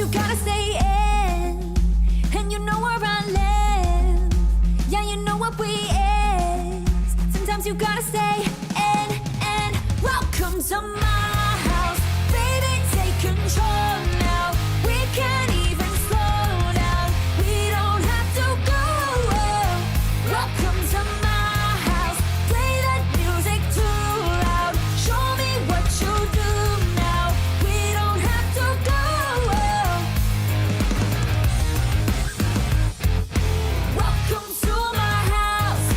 you gotta stay in, and you know where I live. Yeah, you know what we is. Sometimes you gotta stay in, and welcome to my house. Baby, take control now. We can't even slow down. We don't have to go. Welcome to my house. Play that music too loud. Show me what you do now. We don't have to go. Welcome to my house.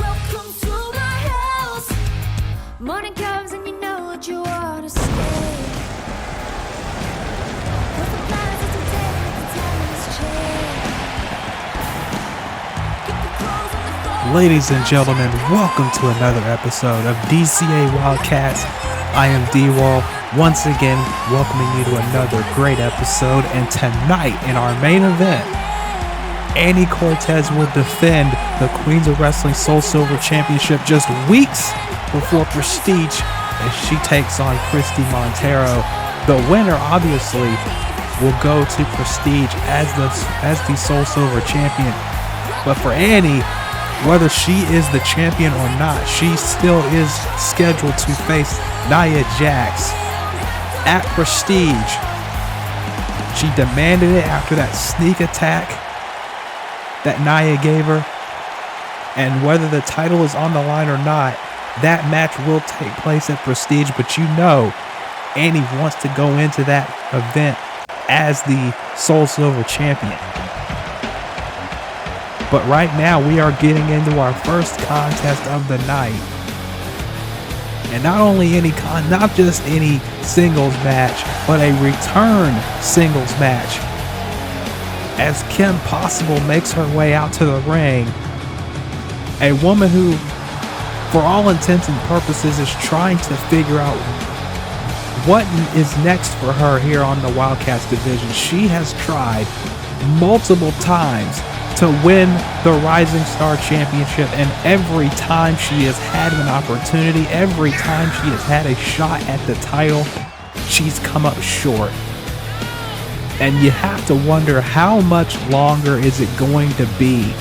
Welcome to my house. Morning comes and you know what you wanna say. 'Cause the plans that you take, the time has changed. Keep the clothes on the floor. Ladies and gentlemen, welcome to another episode of DCA Wildcats. I am D-Wall, once again welcoming you to another great episode, and tonight in our main event, Annie Cortez will defend the Queens of Wrestling Soulsilver Championship just weeks before Prestige as she takes on Christie Monteiro. The winner obviously will go to Prestige as the Soulsilver champion, but for Annie, whether she is the champion or not, she still is scheduled to face Nia Jax at Prestige. She demanded it after that sneak attack that Nia gave her, and whether the title is on the line or not, that match will take place at Prestige. But you know, Annie wants to go into that event as the Soulsilver champion. But right now we are getting into our first contest of the night, and not just any singles match, but a return singles match, as Kim Possible makes her way out to the ring. A woman who, for all intents and purposes, is trying to figure out what is next for her here on the Wildcats division. She has tried multiple times to win the Rising Star Championship, and every time she has had an opportunity, every time she has had a shot at the title, she's come up short. And you have to wonder, how much longer is it going to be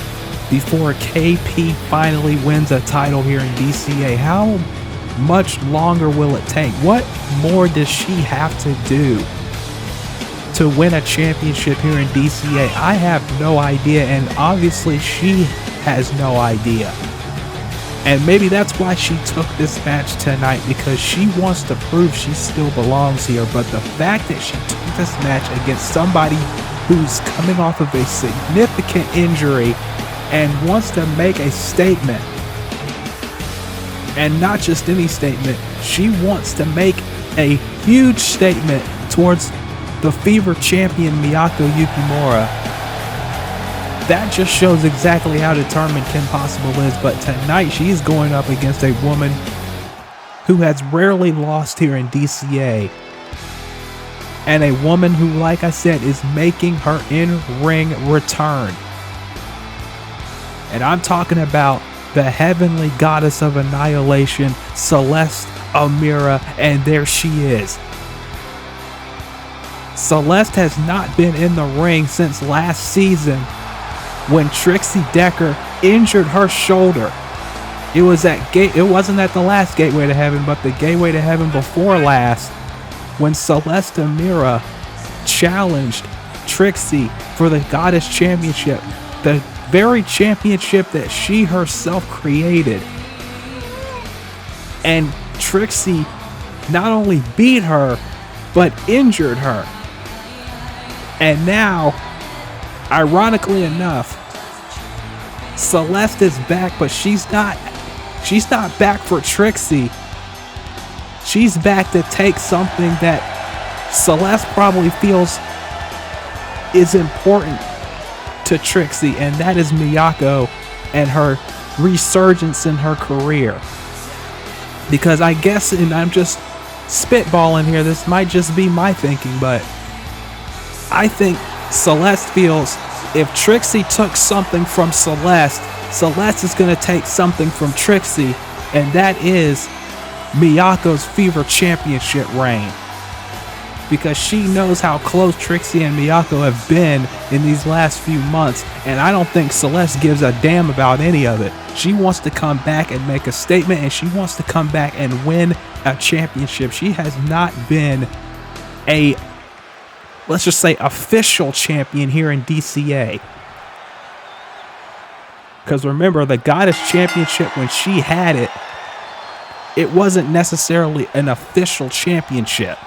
before KP finally wins a title here in DCA? How much longer will it take? What more does she have to do to win a championship here in DCA? I have no idea, and obviously she has no idea. And maybe that's why she took this match tonight, because she wants to prove she still belongs here. But the fact that she took this match against somebody who's coming off of a significant injury and wants to make a statement, and not just any statement, she wants to make a huge statement towards the Fever champion Miyako Yukimura. That just shows exactly how determined Kim Possible is. But tonight she's going up against a woman who has rarely lost here in DCA, and a woman who, like I said, is making her in-ring return. And I'm talking about the heavenly goddess of annihilation, Celeste Amira, and there she is. Celeste has not been in the ring since last season when Trixie Decker injured her shoulder. It wasn't at the last Gateway to Heaven, but the Gateway to Heaven before last, when Celeste Amira challenged Trixie for the Goddess Championship, the very championship that she herself created. And Trixie not only beat her, but injured her. And now, ironically enough, Celeste is back, but she's not back for Trixie. She's back to take something that Celeste probably feels is important to Trixie, and that is Miyako and her resurgence in her career. Because I guess, and I'm just spitballing here, this might just be my thinking, but I think Celeste feels if Trixie took something from Celeste, Celeste is going to take something from Trixie, and that is Miyako's Fever Championship reign. because she knows how close Trixie and Miyako have been in these last few months, and I don't think Celeste gives a damn about any of it. She wants to come back and make a statement, and she wants to come back and win a championship. She has not been a, let's just say, official champion here in DCA. Because remember, the Goddess Championship, when she had it, it wasn't necessarily an official championship.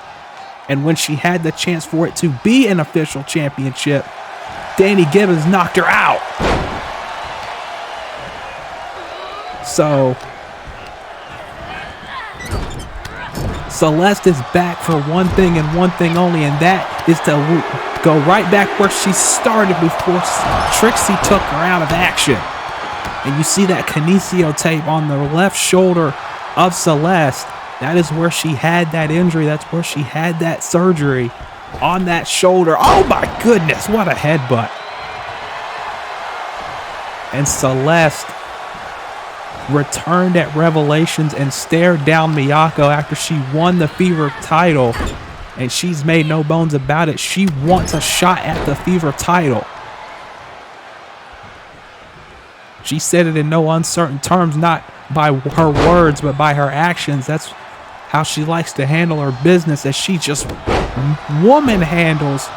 And when she had the chance for it to be an official championship, Dani Gibbons knocked her out. So Celeste is back for one thing and one thing only, and that is to go right back where she started before Trixie took her out of action. And you see that kinesio tape on the left shoulder of Celeste. That is where she had that injury. That's where she had that surgery, on that shoulder. Oh my goodness, what a headbutt. And Celeste returned at Revelations and stared down Miyako after she won the Fever title. And she's made no bones about it. She wants a shot at the Fever title. She said it in no uncertain terms, not by her words, but by her actions. That's how she likes to handle her business, as she just woman handles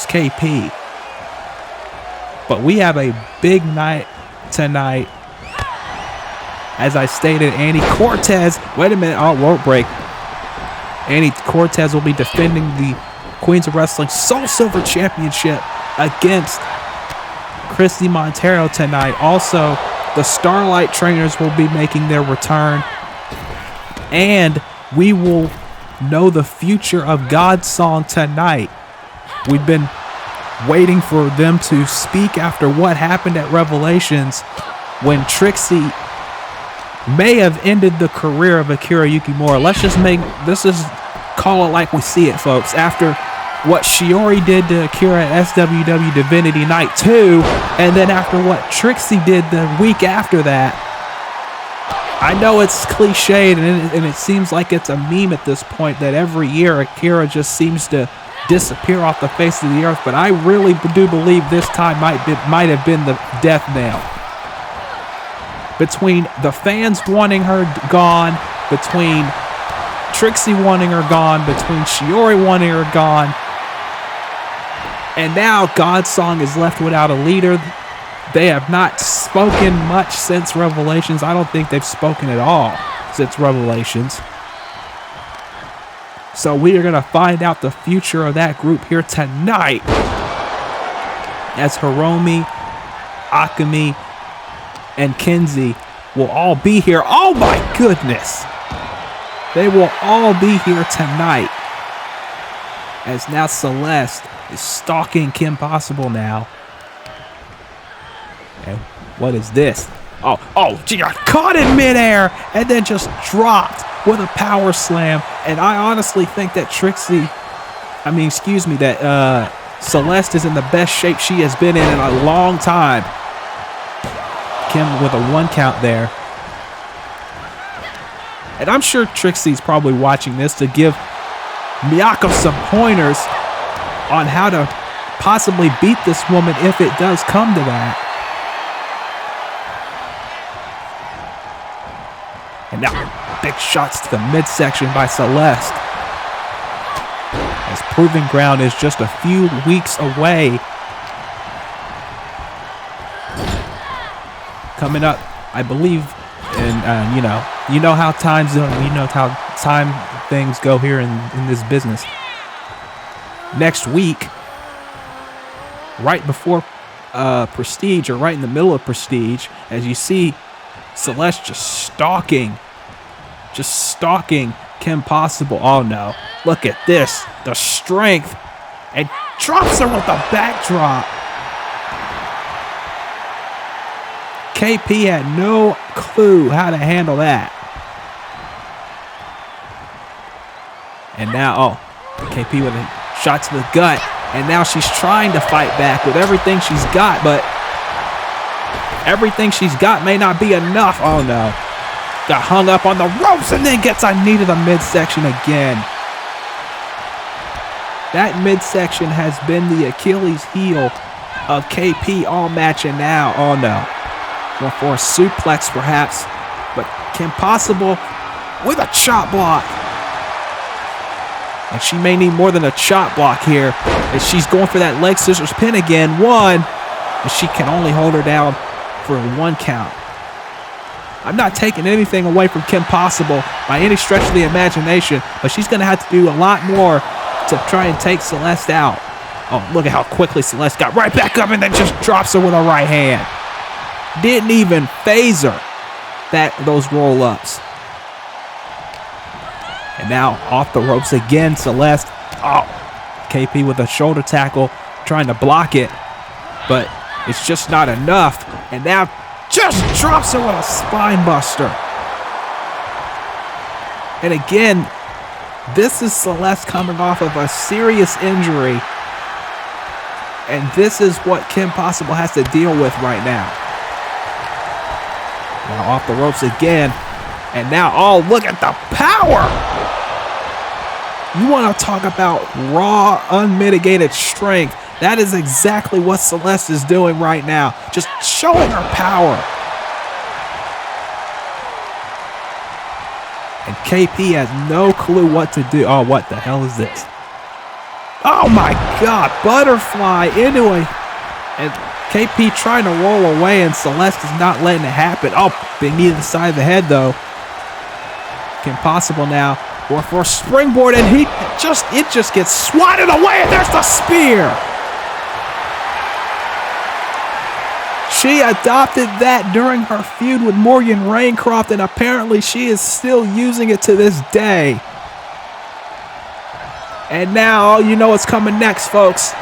KP. But we have a big night tonight. As I stated, Andy Cortez, wait a minute, oh, won't break. Andy Cortez will be defending the Queens of Wrestling Soulsilver Championship against Christie Monteiro tonight. Also, the Starlight trainers will be making their return. And we will know the future of God's Song tonight. We've been waiting for them to speak after what happened at Revelations, when Trixie may have ended the career of Akira Yukimura. Let's just call it like we see it, folks. After what Shiori did to Akira at SWW Divinity Night 2, and then after what Trixie did the week after that. I know it's cliched, and it seems like it's a meme at this point, that every year Akira just seems to disappear off the face of the earth, but I really do believe this time might have been the death nail. Between the fans wanting her gone, between Trixie wanting her gone, between Shiori wanting her gone, and now God's Song is left without a leader. They have not spoken much since Revelations. I don't think they've spoken at all since Revelations. So we are going to find out the future of that group here tonight, as Hiromi, Akemi, and Kenzie will all be here. Oh my goodness! They will all be here tonight, as now Celeste is stalking Kim Possible now. And what is this? Oh, she got caught in midair and then just dropped with a power slam. And I honestly think that Celeste is in the best shape she has been in a long time. Kim with a 1 count there. And I'm sure Trixie's probably watching this to give Miyako some pointers on how to possibly beat this woman if it does come to that. And now, big shots to the midsection by Celeste, as Proving Ground is just a few weeks away. Coming up, I believe, and you know how time things go here in this business. Next week, right before Prestige, or right in the middle of Prestige, as you see Celeste just stalking Kim Possible. Oh no, look at this, the strength, and drops her with the backdrop. KP had no clue how to handle that. And now, KP with a shot to the gut, and now she's trying to fight back with everything she's got, but everything she's got may not be enough. Oh no. Got hung up on the ropes and then gets a knee to the midsection again. That midsection has been the Achilles heel of KP all match, and now, oh no. Going for a suplex perhaps, but Kim Possible with a chop block. And she may need more than a chop block here, as she's going for that leg scissors pin again. One, and she can only hold her down for a 1 count. I'm not taking anything away from Kim Possible by any stretch of the imagination, but she's going to have to do a lot more to try and take Celeste out. Oh, look at how quickly Celeste got right back up and then just drops her with a right hand. Didn't even phase her, those roll-ups. And now off the ropes again, Celeste. Oh, KP with a shoulder tackle, trying to block it, but it's just not enough. And now just drops her with a spine buster. And again, this is Celeste coming off of a serious injury. And this is what Kim Possible has to deal with right now. Now off the ropes again. And now, oh, look at the power. You want to talk about raw, unmitigated strength. That is exactly what Celeste is doing right now. Just showing her power. And KP has no clue what to do. Oh, what the hell is this? Oh my God, butterfly into a, and KP trying to roll away, and Celeste is not letting it happen. Oh, big knee to the side of the head though. Kim Possible now, or for a springboard, and it just gets swatted away, and there's the spear. She adopted that during her feud with Morgan Raincroft, and apparently she is still using it to this day. And now, you know what's coming next, folks.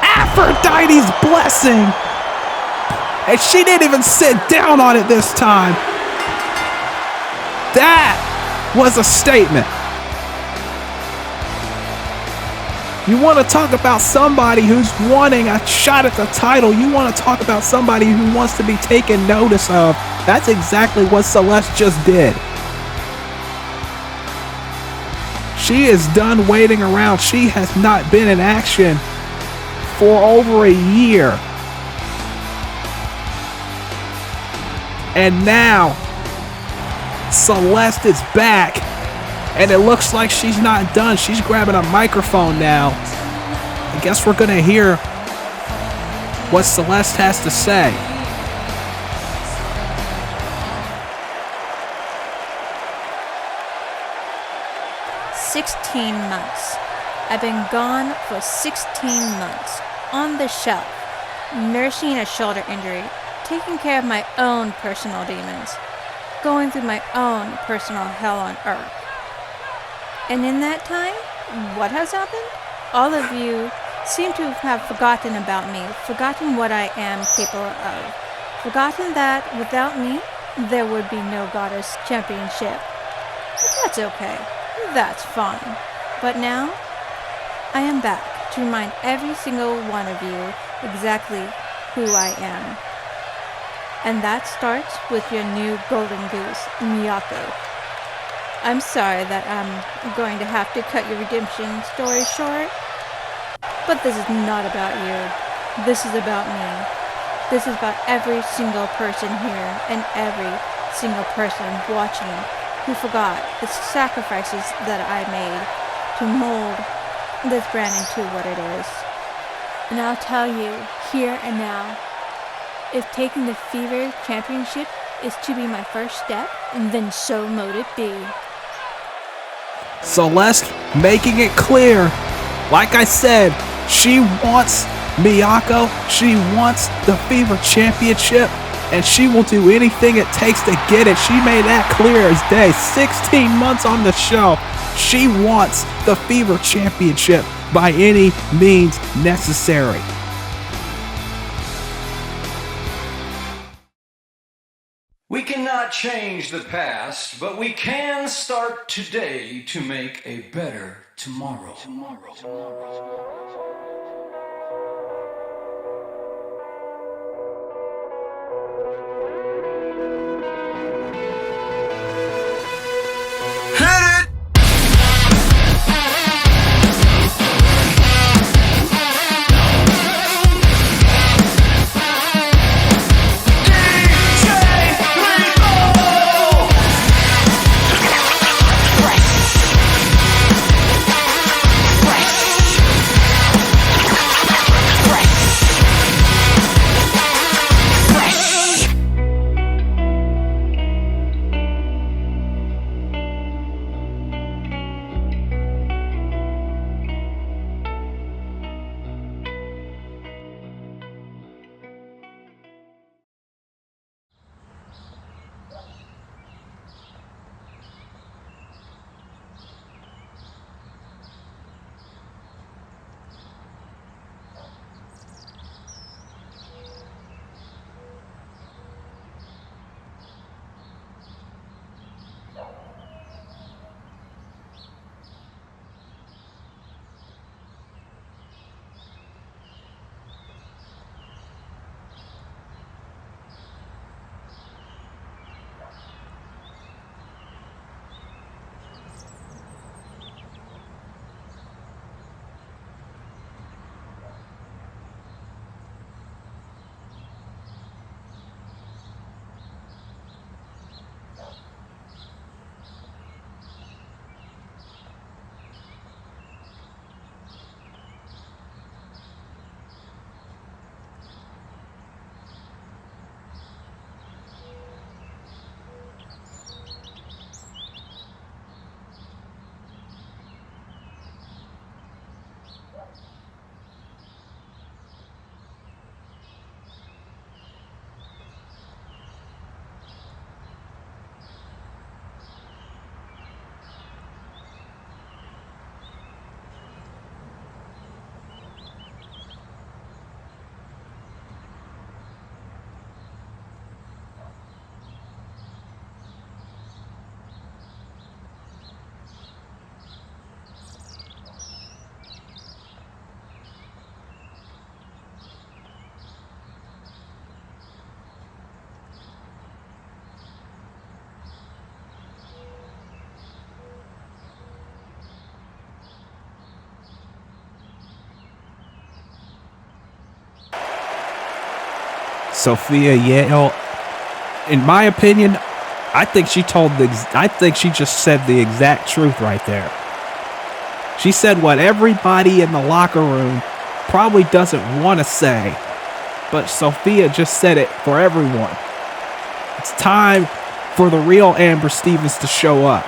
Aphrodite's blessing. And she didn't even sit down on it this time. That was a statement. You want to talk about somebody who's wanting a shot at the title. You want to talk about somebody who wants to be taken notice of. That's exactly what Celeste just did. She is done waiting around. She has not been in action for over a year. And now, Celeste is back. And it looks like she's not done. She's grabbing a microphone now. I guess we're going to hear what Celeste has to say. 16 months. I've been gone for 16 months, on the shelf, nursing a shoulder injury, taking care of my own personal demons, going through my own personal hell on earth. And in that time, what has happened? All of you seem to have forgotten about me, forgotten what I am capable of, forgotten that without me, there would be no Goddess Championship. But that's okay. That's fine. But now, I am back to remind every single one of you exactly who I am. And that starts with your new golden goose, Miyako. I'm sorry that I'm going to have to cut your redemption story short, but this is not about you. This is about me. This is about every single person here and every single person watching who forgot the sacrifices that I made to mold this brand into what it is. And I'll tell you, here and now, if taking the Fever Championship is to be my first step, then so mote it be. Celeste making it clear, like I said, she wants Miyako, she wants the Fever Championship, and she will do anything it takes to get it. She made that clear as day. 16 months on the shelf. She wants the Fever Championship by any means necessary. We cannot change the past, but we can start today to make a better tomorrow. Sophia Yale, in my opinion, I think she just said the exact truth right there. She said what everybody in the locker room probably doesn't want to say, but Sophia just said it for everyone. It's time for the real Amber Stevens to show up.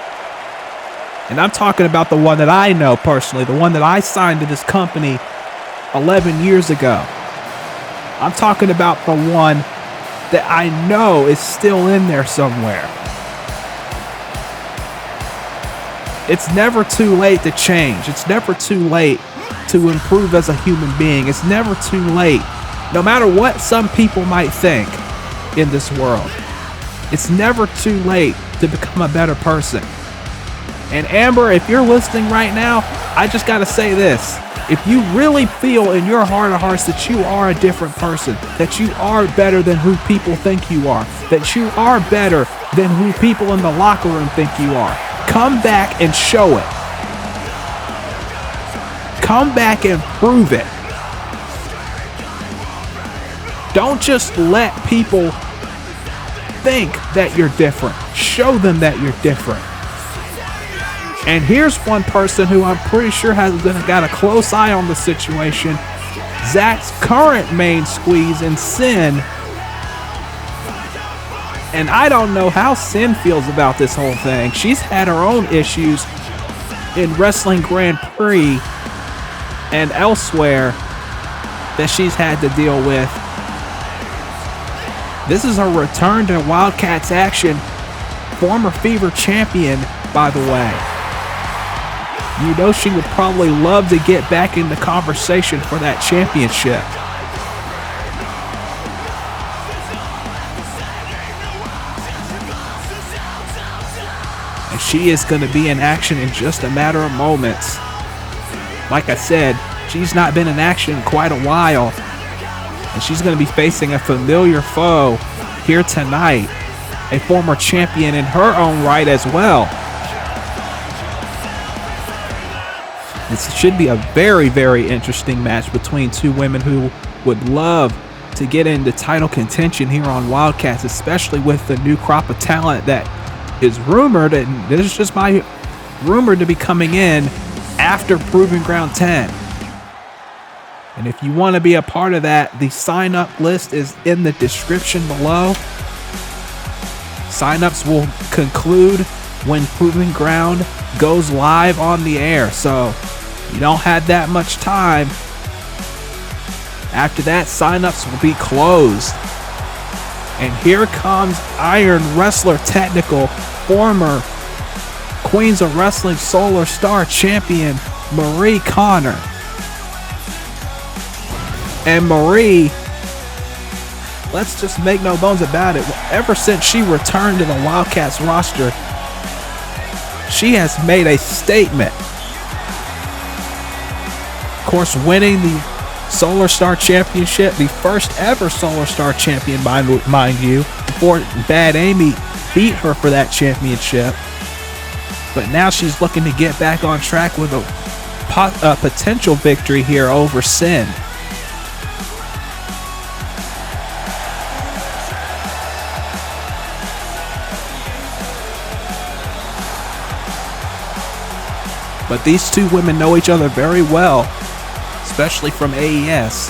And I'm talking about the one that I know personally, the one that I signed to this company 11 years ago. I'm talking about the one that I know is still in there somewhere. It's never too late to change. It's never too late to improve as a human being. It's never too late, no matter what some people might think in this world. It's never too late to become a better person. And Amber, if you're listening right now, I just got to say this. If you really feel in your heart of hearts that you are a different person, that you are better than who people think you are, that you are better than who people in the locker room think you are, come back and show it. Come back and prove it. Don't just let people think that you're different. Show them that you're different. And here's one person who I'm pretty sure has got a close eye on the situation. Zach's current main squeeze in Sin. And I don't know how Sin feels about this whole thing. She's had her own issues in Wrestling Grand Prix and elsewhere that she's had to deal with. This is a return to Wildcats action. Former Fever champion, by the way. You know she would probably love to get back in the conversation for that championship. And she is going to be in action in just a matter of moments. Like I said, she's not been in action in quite a while. And she's going to be facing a familiar foe here tonight. A former champion in her own right as well. This should be a very, very interesting match between two women who would love to get into title contention here on Wildcats, especially with the new crop of talent that is rumored, and this is just my rumored to be coming in after Proving Ground 10. And if you want to be a part of that, the sign-up list is in the description below. Sign-ups will conclude when Proving Ground goes live on the air, so you don't have that much time. After that, sign-ups will be closed. And here comes Iron Wrestler Technical, former Queens of Wrestling Solar Star champion Marie Connor. And Marie, let's just make no bones about it, ever since she returned to the Wildcats roster, she has made a statement. Of course, winning the Solar Star Championship, the first ever Solar Star champion, mind you, before Bad Amy beat her for that championship. But now she's looking to get back on track with a potential victory here over Sin. But these two women know each other very well, especially from AES.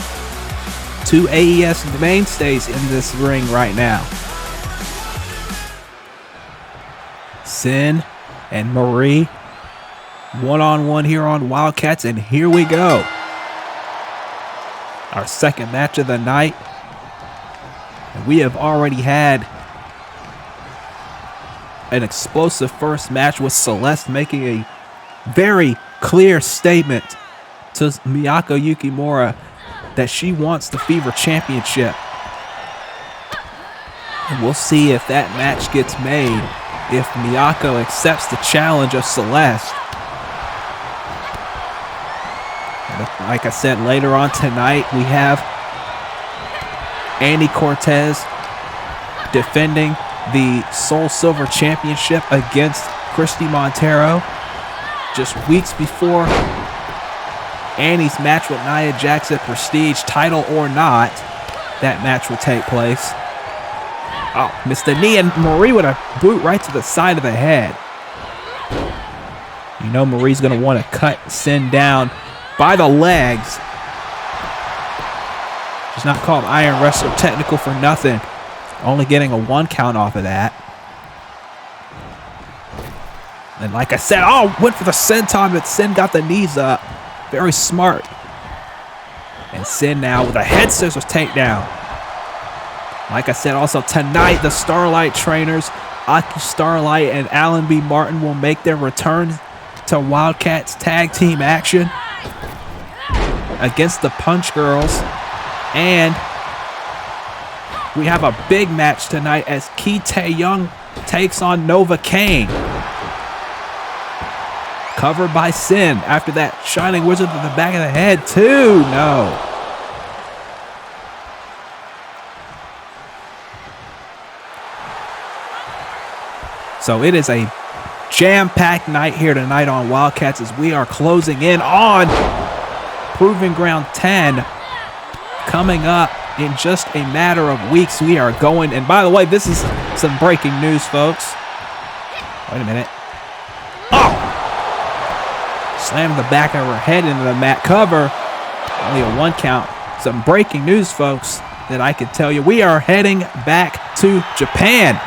Two AES mainstays in this ring right now. Sin and Marie, one-on-one here on Wildcats, and here we go. Our second match of the night. And we have already had an explosive first match with Celeste making a very clear statement to Miyako Yukimura that she wants the Fever Championship. And we'll see if that match gets made, if Miyako accepts the challenge of Celeste. And like I said, later on tonight, we have Andy Cortez defending the Soulsilver Championship against Christie Monteiro. Just weeks before Annie's match with Nia Jax at Prestige, title or not. that match would take place. Oh, missed the knee, and Marie with a boot right to the side of the head. You know Marie's going to want to cut Sin down by the legs. She's not called Iron Wrestler technical for nothing. Only getting a 1 count off of that. And like I said, oh, went for the senton, but Sin got the knees up. Very smart. And Sin now with a head scissors takedown. Like I said, also tonight, the Starlight trainers, Aki Starlight and Alan B. Martin, will make their return to Wildcats tag team action against the Punchgirls. And we have a big match tonight as Ki-Tae-Yung takes on Nova Kane. Covered by Sin after that Shining Wizard to the back of the head, too. No. So it is a jam-packed night here tonight on Wildcats as we are closing in on Proving Ground 10. Coming up in just a matter of weeks, we are going. And by the way, this is some breaking news, folks. Wait a minute. Oh! Slammed the back of her head into the mat cover. Only a 1 count. Some breaking news, folks, that I can tell you. We are heading back to Japan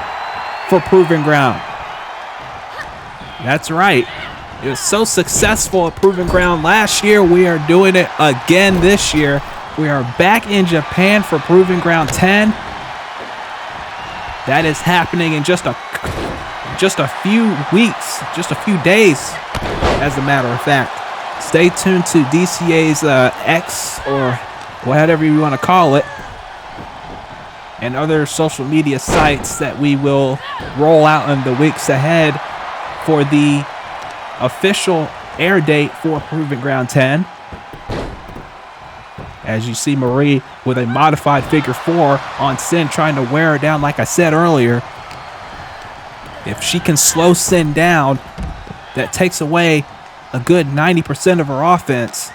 for Proving Ground. That's right. It was so successful at Proving Ground last year. We are doing it again this year. We are back in Japan for Proving Ground 10. That is happening in just a few weeks, just a few days, as a matter of fact. Stay tuned to DCA's X, or whatever you want to call it, and other social media sites that we will roll out in the weeks ahead for the official air date for Proving Ground 10. As you see Marie with a modified figure 4 on Sin, trying to wear her down like I said earlier. If she can slow Sin down, that takes away a good 90% of her offense.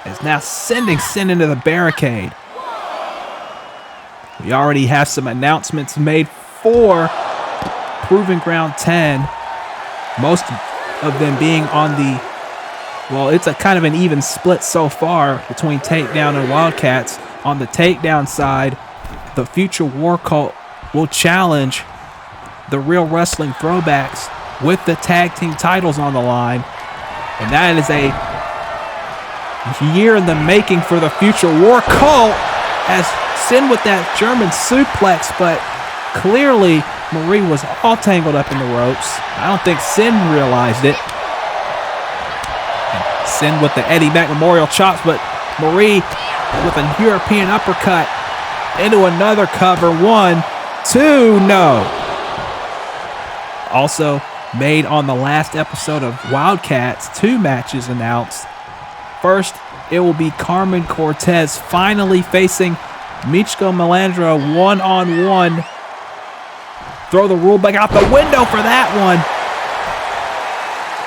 Is now sending Sin into the barricade. We already have some announcements made for Proving Ground 10. Most of them being on the, well, it's a kind of an even split so far between Takedown and Wildcats. On the Takedown side, the Future War Cult will challenge the Real Wrestling Throwbacks with the tag team titles on the line. And that is a year in the making for the Future War Cult, as Sin with that German suplex, but clearly Marie was all tangled up in the ropes. I don't think Sin realized it. Sin with the Eddie Mack Memorial chops, but Marie with a European uppercut into another cover. 1, 2, no. Also made on the last episode of Wildcats, 2 matches announced. First, it will be Carmen Cortez finally facing Michiko Melandra one-on-one. Throw the rule back out the window for that one.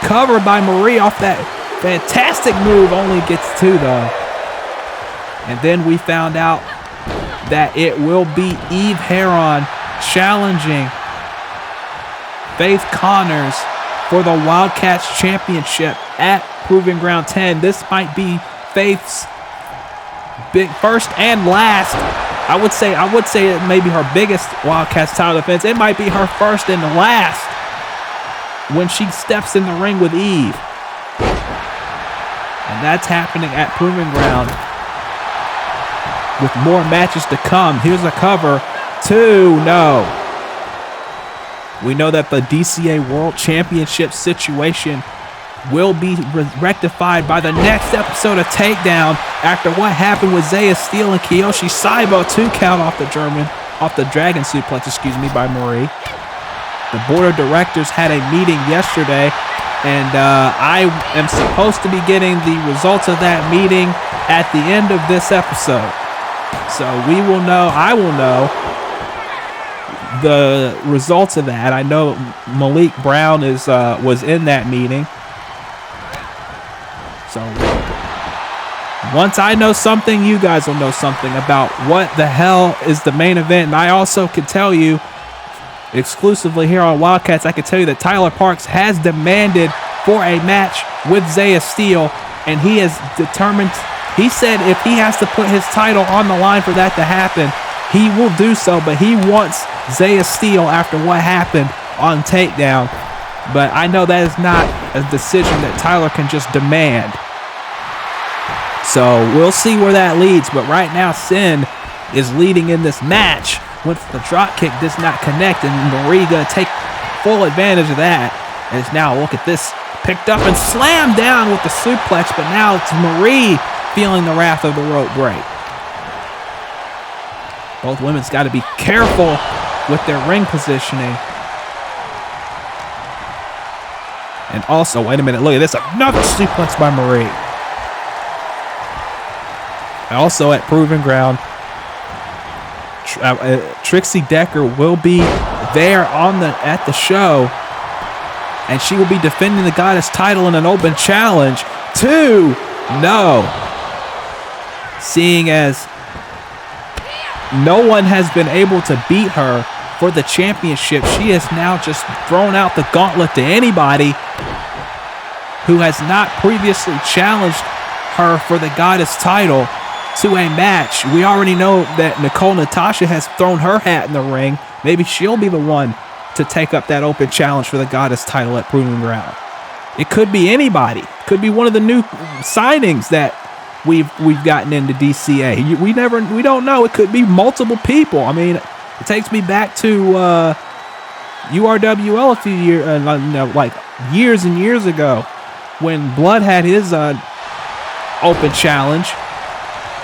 Covered by Marie off that fantastic move. Only gets 2 though. And then we found out that it will be Eve Heron challenging Faith Connors for the Wildcats Championship at Proving Ground 10. This might be Faith's big first and last. I would say it may be her biggest Wildcats title defense. It might be her first and last when she steps in the ring with Eve. And that's happening at Proving Ground with more matches to come. Here's a cover. 2, no. We know that the DCA World Championship situation will be rectified by the next episode of Takedown after what happened with Zaya Steele and Kiyoshi Saibo. 2 count off the dragon suplex, by Marie. The board of directors had a meeting yesterday, and I am supposed to be getting the results of that meeting at the end of this episode. So I will know the results of that. I know Malik Brown was in that meeting. So once I know something, you guys will know something about what the hell is the main event. And I also can tell you, exclusively here on Wildcats, I can tell you that Tyler Parks has demanded for a match with Zaya Steele, and he is determined. He said if he has to put his title on the line for that to happen, he will do so, but he wants Zaya Steele after what happened on Takedown. But I know that is not a decision that Tyler can just demand. So we'll see where that leads. But right now, Sin is leading in this match. Once the drop kick does not connect, and Marie going to take full advantage of that. As now, look at this. Picked up and slammed down with the suplex, but now it's Marie feeling the wrath of the rope break. Both women's got to be careful with their ring positioning. And also, wait a minute, look at this. Another suplex by Marie. Also at Proven Ground, Trixie Decker will be there at the show, and she will be defending the Goddess title in an open challenge to No. Seeing as no one has been able to beat her for the championship, she has now just thrown out the gauntlet to anybody who has not previously challenged her for the Goddess title to a match. We already know that Nicole Natasha has thrown her hat in the ring. Maybe she'll be the one to take up that open challenge for the Goddess title at Proving Ground. It could be anybody. Could be one of the new signings that we've gotten into DCA. We don't know. It could be multiple people. I mean, it takes me back to URWL a few years, like years and years ago, when Blood had his open challenge.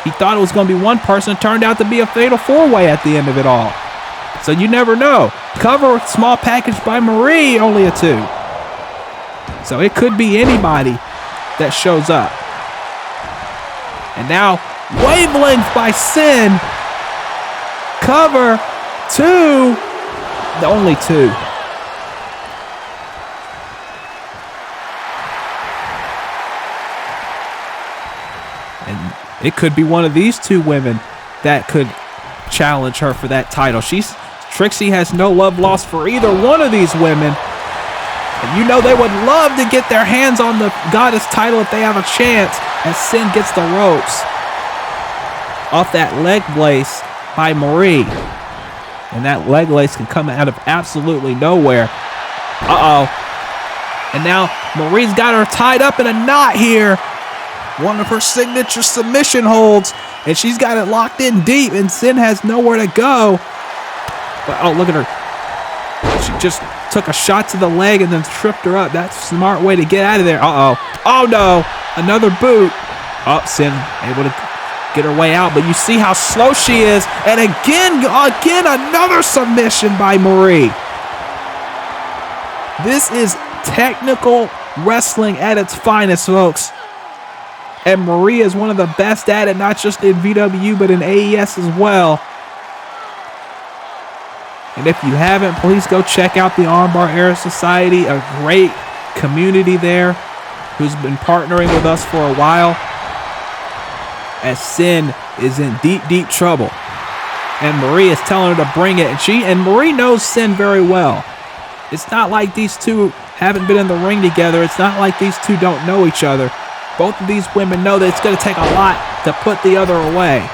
He thought it was going to be one person. It turned out to be a fatal four-way at the end of it all. So you never know. Cover small package by Marie, only a 2. So it could be anybody that shows up. And now, Wavelength by Sin. Cover 2. Only 2. And it could be one of these 2 women that could challenge her for that title. Trixie has no love lost for either one of these women. And you know they would love to get their hands on the Goddess title if they have a chance, as Sin gets the ropes off that leg lace by Marie. And that leg lace can come out of absolutely nowhere. Uh-oh. And now Marie's got her tied up in a knot here. One of her signature submission holds, and she's got it locked in deep, and Sin has nowhere to go. But, oh, look at her. She just took a shot to the leg and then tripped her up. That's a smart way to get out of there. Uh-oh. Oh, no. Another boot. Oh, Sin able to get her way out, but you see how slow she is. And again, another submission by Marie. This is technical wrestling at its finest, folks. And Marie is one of the best at it, not just in VW, but in AES as well. And if you haven't, please go check out the Armbar Era Society, a great community there who's been partnering with us for a while, as Sin is in deep, deep trouble. And Marie is telling her to bring it. And Marie knows Sin very well. It's not like these two haven't been in the ring together. It's not like these two don't know each other. Both of these women know that it's going to take a lot to put the other away.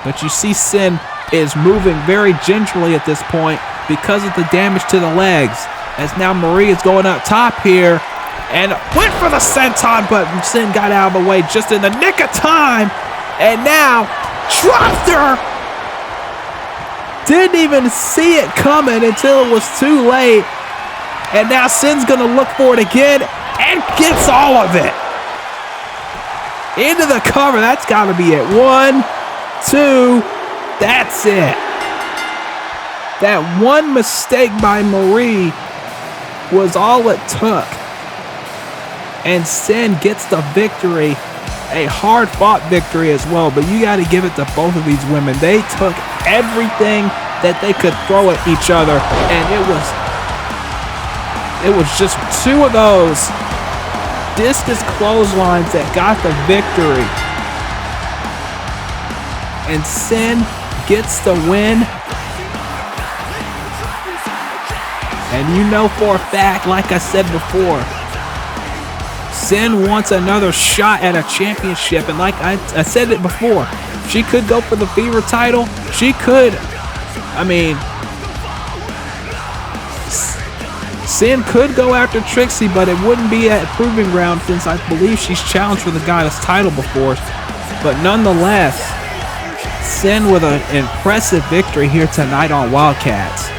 But you see Sin is moving very gingerly at this point because of the damage to the legs. As now Marie is going up top here and went for the senton, but Sin got out of the way just in the nick of time. And now dropped her. Didn't even see it coming until it was too late. And now Sin's going to look for it again and gets all of it. Into the cover. That's got to be it. 1, 2. That's it. That one mistake by Marie was all it took. And Sin gets the victory. A hard-fought victory as well. But you got to give it to both of these women. They took everything that they could throw at each other. And it was just 2 of those discus clotheslines that got the victory and Sin gets the win. And you know for a fact, like I said before, Sin wants another shot at a championship. And like I said it before, she could go for the Fever title. She could, Sin could go after Trixie, but it wouldn't be at Proving Ground since I believe she's challenged for the Goddess title before. But nonetheless, Sin with an impressive victory here tonight on Wildcats.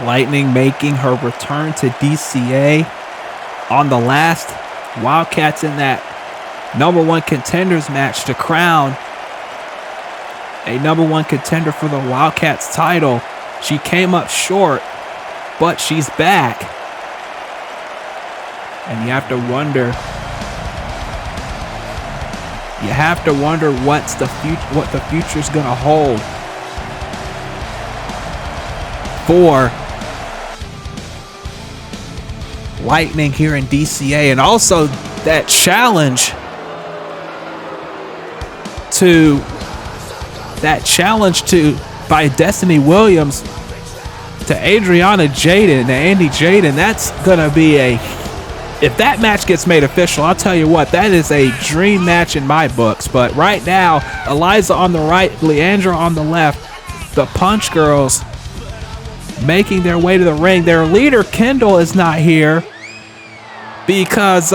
Lightning making her return to DCA on the last Wildcats in that #1 contenders match to crown a #1 contender for the Wildcats title. She came up short, but she's back. And you have to wonder what the future's gonna hold for Lightning here in DCA, and also that challenge by Destiny Williams to Adriana Jaden and Andy Jaden. That's gonna be if that match gets made official, I'll tell you what, that is a dream match in my books. But right now, Eliza on the right, Leandra on the left, the Punch Girls making their way to the ring. Their leader, Kendall, is not here because,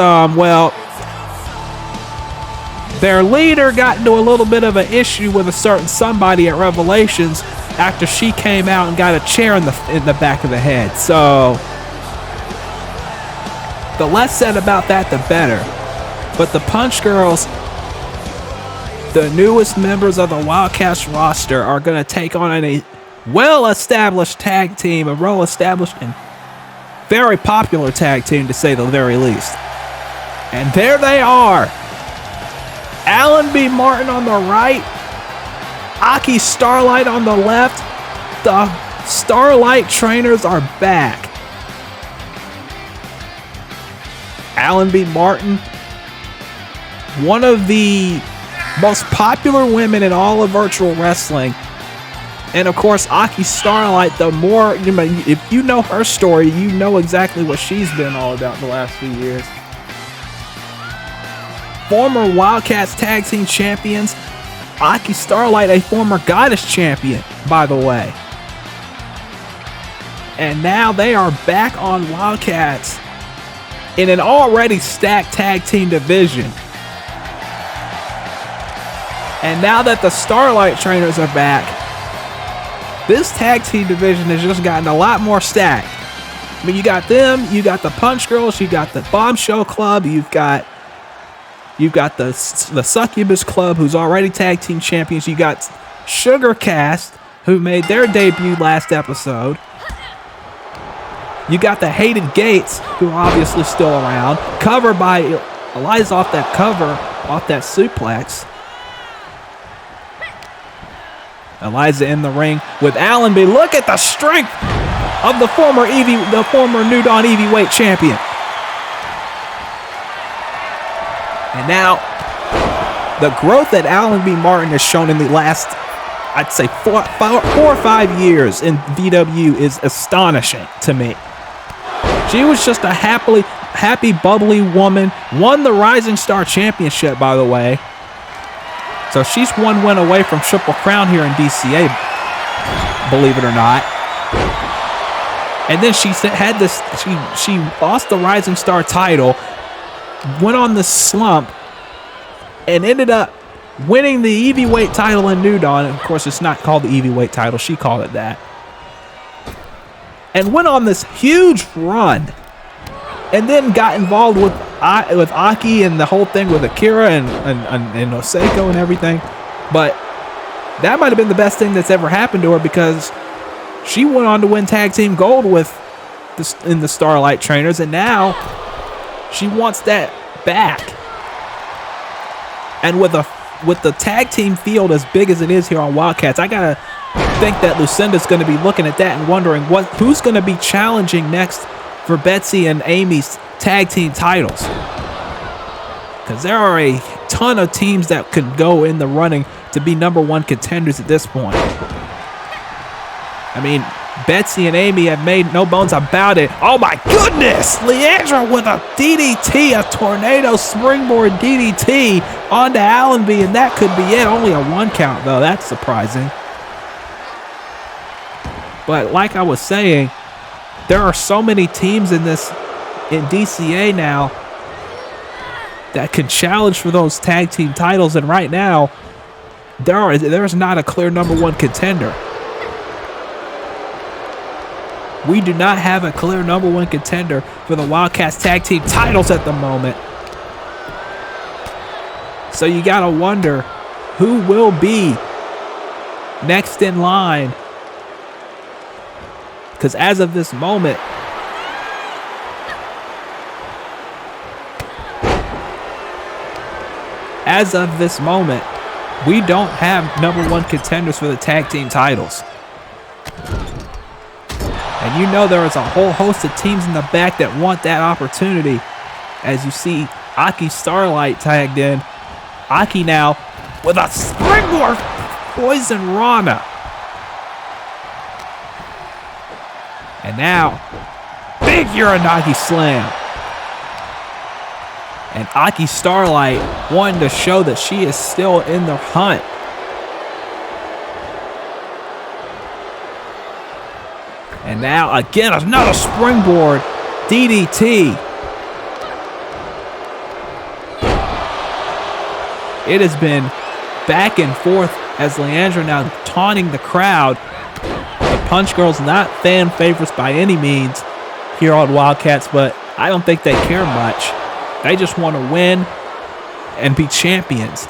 their leader got into a little bit of an issue with a certain somebody at Revelations after she came out and got a chair in the back of the head. So the less said about that, the better. But the Punch Girls, the newest members of the Wildcats roster, are going to take on a well-established tag team, a well-established and very popular tag team, to say the very least. And there they are. Alan B. Martin on the right, Aki Starlight on the left. The Starlight trainers are back. Alan B. Martin one of the most popular women in all of virtual wrestling. And of course, Aki Starlight, if you know her story, you know exactly what she's been all about the last few years. Former Wildcats Tag Team Champions, Aki Starlight, a former Goddess Champion, by the way. And now they are back on Wildcats in an already stacked tag team division. And now that the Starlight trainers are back, this tag team division has just gotten a lot more stacked. I mean, you got them, you got the Punchgirls, you got the Bombshell Club, you've got the Succubus Club, who's already tag team champions. You got Sugar Cast, who made their debut last episode. You got the Hated Gates, who are obviously still around, covered by Eliza off that suplex. Eliza in the ring with Allenby. Look at the strength of the former New Dawn Heavyweight champion. And now, the growth that Allenby Martin has shown in the last, I'd say, 4 or 5 years in VW is astonishing to me. She was just a happy, bubbly woman. Won the Rising Star Championship, by the way. So she's one win away from Triple Crown here in DCA, believe it or not. And then she had this. She lost the Rising Star title, went on the slump, and ended up winning the heavyweight title in New Dawn. Of course, it's not called the heavyweight title. She called it that. And went on this huge run. And then got involved with Aki and the whole thing with Akira and Oseko and everything. But that might have been the best thing that's ever happened to her, because she went on to win Tag Team Gold in the Starlight Trainers, and now she wants that back. And with the tag team field as big as it is here on Wildcats, I gotta think that Lucinda's going to be looking at that and wondering who's going to be challenging next for Betsy and Amy's tag team titles. Because there are a ton of teams that could go in the running to be #1 contenders at this point. I mean, Betsy and Amy have made no bones about it. Oh my goodness! Leandra with a DDT, a tornado springboard DDT onto Allenby, and that could be it. Only a 1 count though. That's surprising. But like I was saying, there are so many teams in DCA now that can challenge for those tag team titles, and right now there's not a clear #1 contender. We do not have a clear #1 contender for the Wildcats tag team titles at the moment. So you gotta wonder who will be next in line. Because as of this moment, we don't have #1 contenders for the tag team titles. And you know there is a whole host of teams in the back that want that opportunity. As you see Aki Starlight tagged in. Aki now with a springboard Poison Rana. And now, big Uranagi slam. And Aki Starlight wanting to show that she is still in the hunt. And now, again, another springboard DDT. It has been back and forth as Leandra now taunting the crowd. The Punchgirls not fan favorites by any means here on Wildcats, but I don't think they care much. They just want to win and be champions.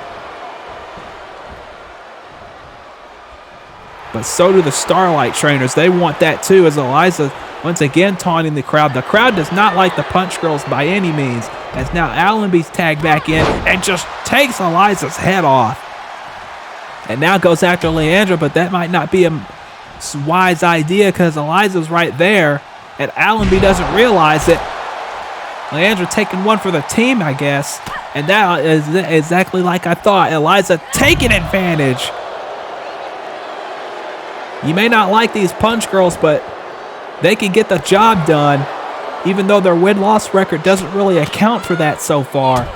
But so do the Starlight trainers. They want that too, as Eliza once again taunting the crowd. The crowd does not like the Punchgirls by any means, as now Allenby's tagged back in and just takes Eliza's head off. And now goes after Leandra, but that might not be a wise idea because Eliza's right there and Allenby doesn't realize it. Leandra taking one for the team, I guess. And that is exactly like I thought. Eliza taking advantage. You may not like these Punch Girls, but they can get the job done, even though their win-loss record doesn't really account for that so far.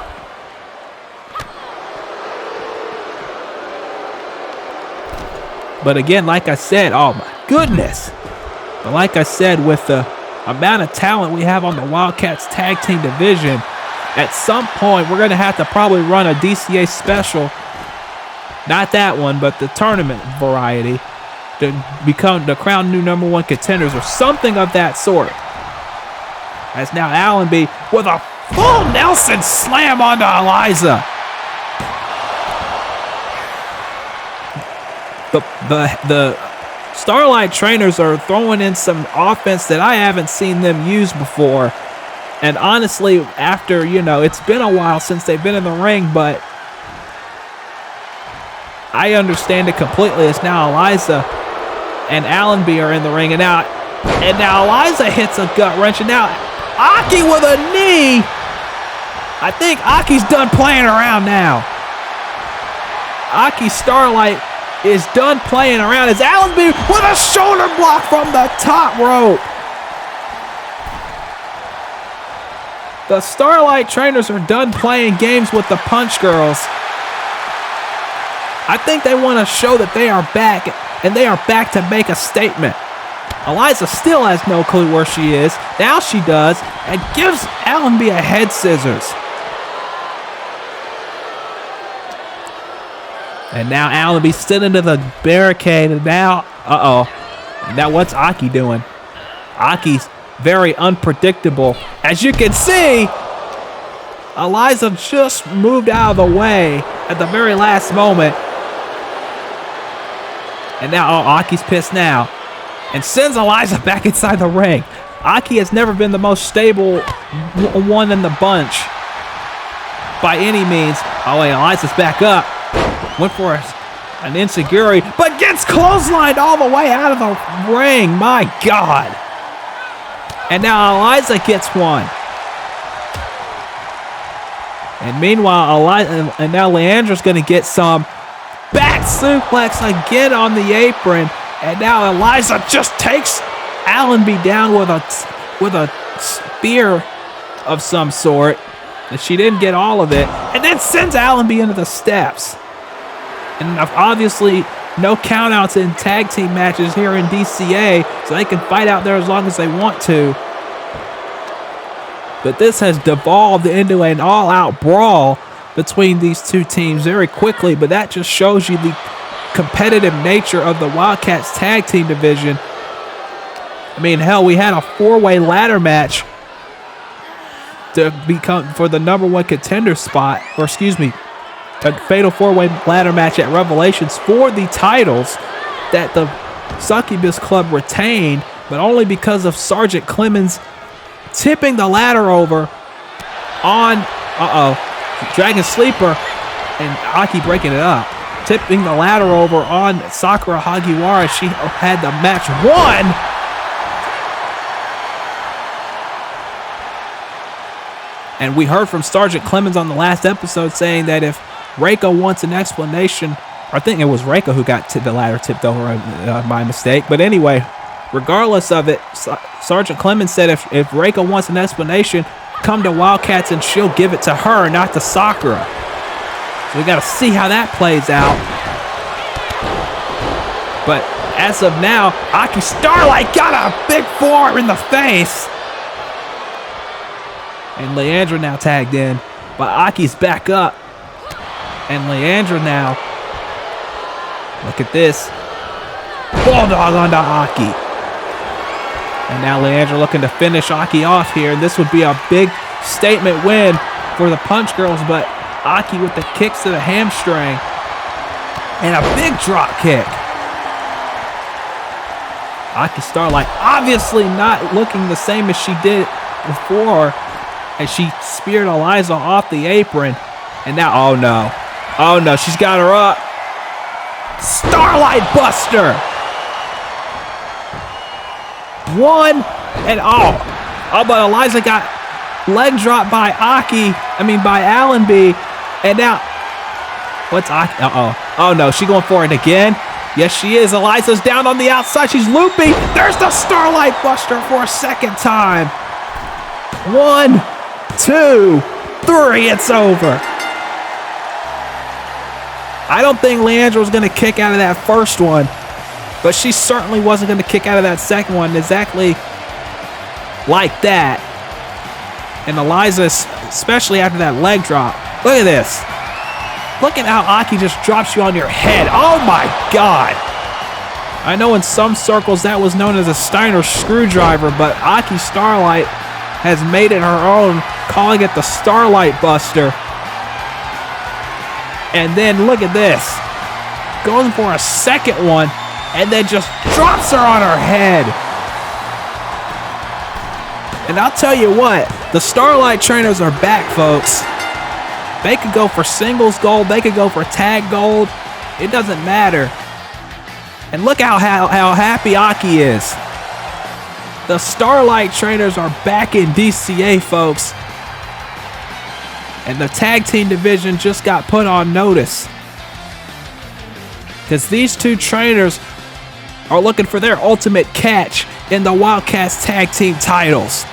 But again, like I said, oh my goodness. But like I said, with the amount of talent we have on the Wildcats tag team division, at some point we're going to have to probably run a DCA special. Not that one, but the tournament variety to crown new #1 contenders or something of that sort. As now Allenby with a full Nelson slam onto Eliza. The Starlight trainers are throwing in some offense that I haven't seen them use before. And honestly, after, it's been a while since they've been in the ring, but I understand it completely. It's now Eliza and Allenby are in the ring. And now Eliza hits a gut wrench. And now Aki with a knee. I think Aki's done playing around now. Aki Starlight is done playing around as Allenby with a shoulder block from the top rope. The Starlight trainers are done playing games with the Punch Girls. I think they want to show that they are back, and they are back to make a statement. Eliza still has no clue where she is. Now she does, and gives Allenby a head scissors. And now Allenby sitting to the barricade, and now, now what's Aki doing? Aki's very unpredictable. As you can see, Eliza just moved out of the way at the very last moment. And now, Aki's pissed now. And sends Eliza back inside the ring. Aki has never been the most stable one in the bunch by any means. Oh, wait, Eliza's back up. Went for an insecurity, but gets clotheslined all the way out of the ring. My God. And now Eliza gets one. And meanwhile, now Leandra's going to get some back suplex again on the apron. And now Eliza just takes Allenby down with a spear of some sort. And she didn't get all of it. And then sends Allenby into the steps. And obviously, no countouts in tag team matches here in DCA, so they can fight out there as long as they want to. But this has devolved into an all-out brawl between these two teams very quickly, but that just shows you the competitive nature of the Wildcats tag team division. I mean, hell, we had a 4-way ladder match to become for the #1 contender spot, or excuse me, a fatal 4-way ladder match at Revelations for the titles that the Succubus Club retained, but only because of Sergeant Clemens tipping the ladder over on, Dragon Sleeper, and Aki breaking it up. Tipping the ladder over on Sakura Hagiwara. She had the match won. And we heard from Sergeant Clemens on the last episode saying that if Reiko wants an explanation, or I think it was Reiko who got the ladder tipped over by mistake. But anyway, regardless of it, Sergeant Clemens said if Reiko wants an explanation, come to Wildcats and she'll give it to her, not to Sakura. So we got to see how that plays out. But as of now, Aki Starlight got a big forearm in the face. And Leandra now tagged in, but Aki's back up. And Leandra now, look at this, bulldog onto Aki. And now Leandra looking to finish Aki off here. And this would be a big statement win for the Punch Girls, but Aki with the kicks to the hamstring. And a big drop kick. Aki Starlight obviously not looking the same as she did before, as she speared Eliza off the apron. And now, oh no, she's got her up. Starlight Buster. One and all. Oh, but Eliza got Leg drop by by Allenby. And now, what's Aki? Oh no, she going for it again. Yes, she is. Eliza's down on the outside. She's looping. There's the Starlight Buster for a second time. 1, 2, 3. It's over. I don't think Leandra was going to kick out of that first one, but she certainly wasn't going to kick out of that second one exactly like that. And Eliza, especially after that leg drop. Look at this. Look at how Aki just drops you on your head. Oh my God. I know in some circles that was known as a Steiner screwdriver, but Aki Starlight has made it her own, calling it the Starlight Buster. And then look at this. Going for a second one, and then just drops her on her head. And I'll tell you what, the Starlight trainers are back, folks. They could go for singles gold. They could go for tag gold. It doesn't matter. And look how happy Aki is. The Starlight trainers are back in DCA, folks. And the tag team division just got put on notice. Because these two trainers are looking for their ultimate catch in the Wildcats tag team titles.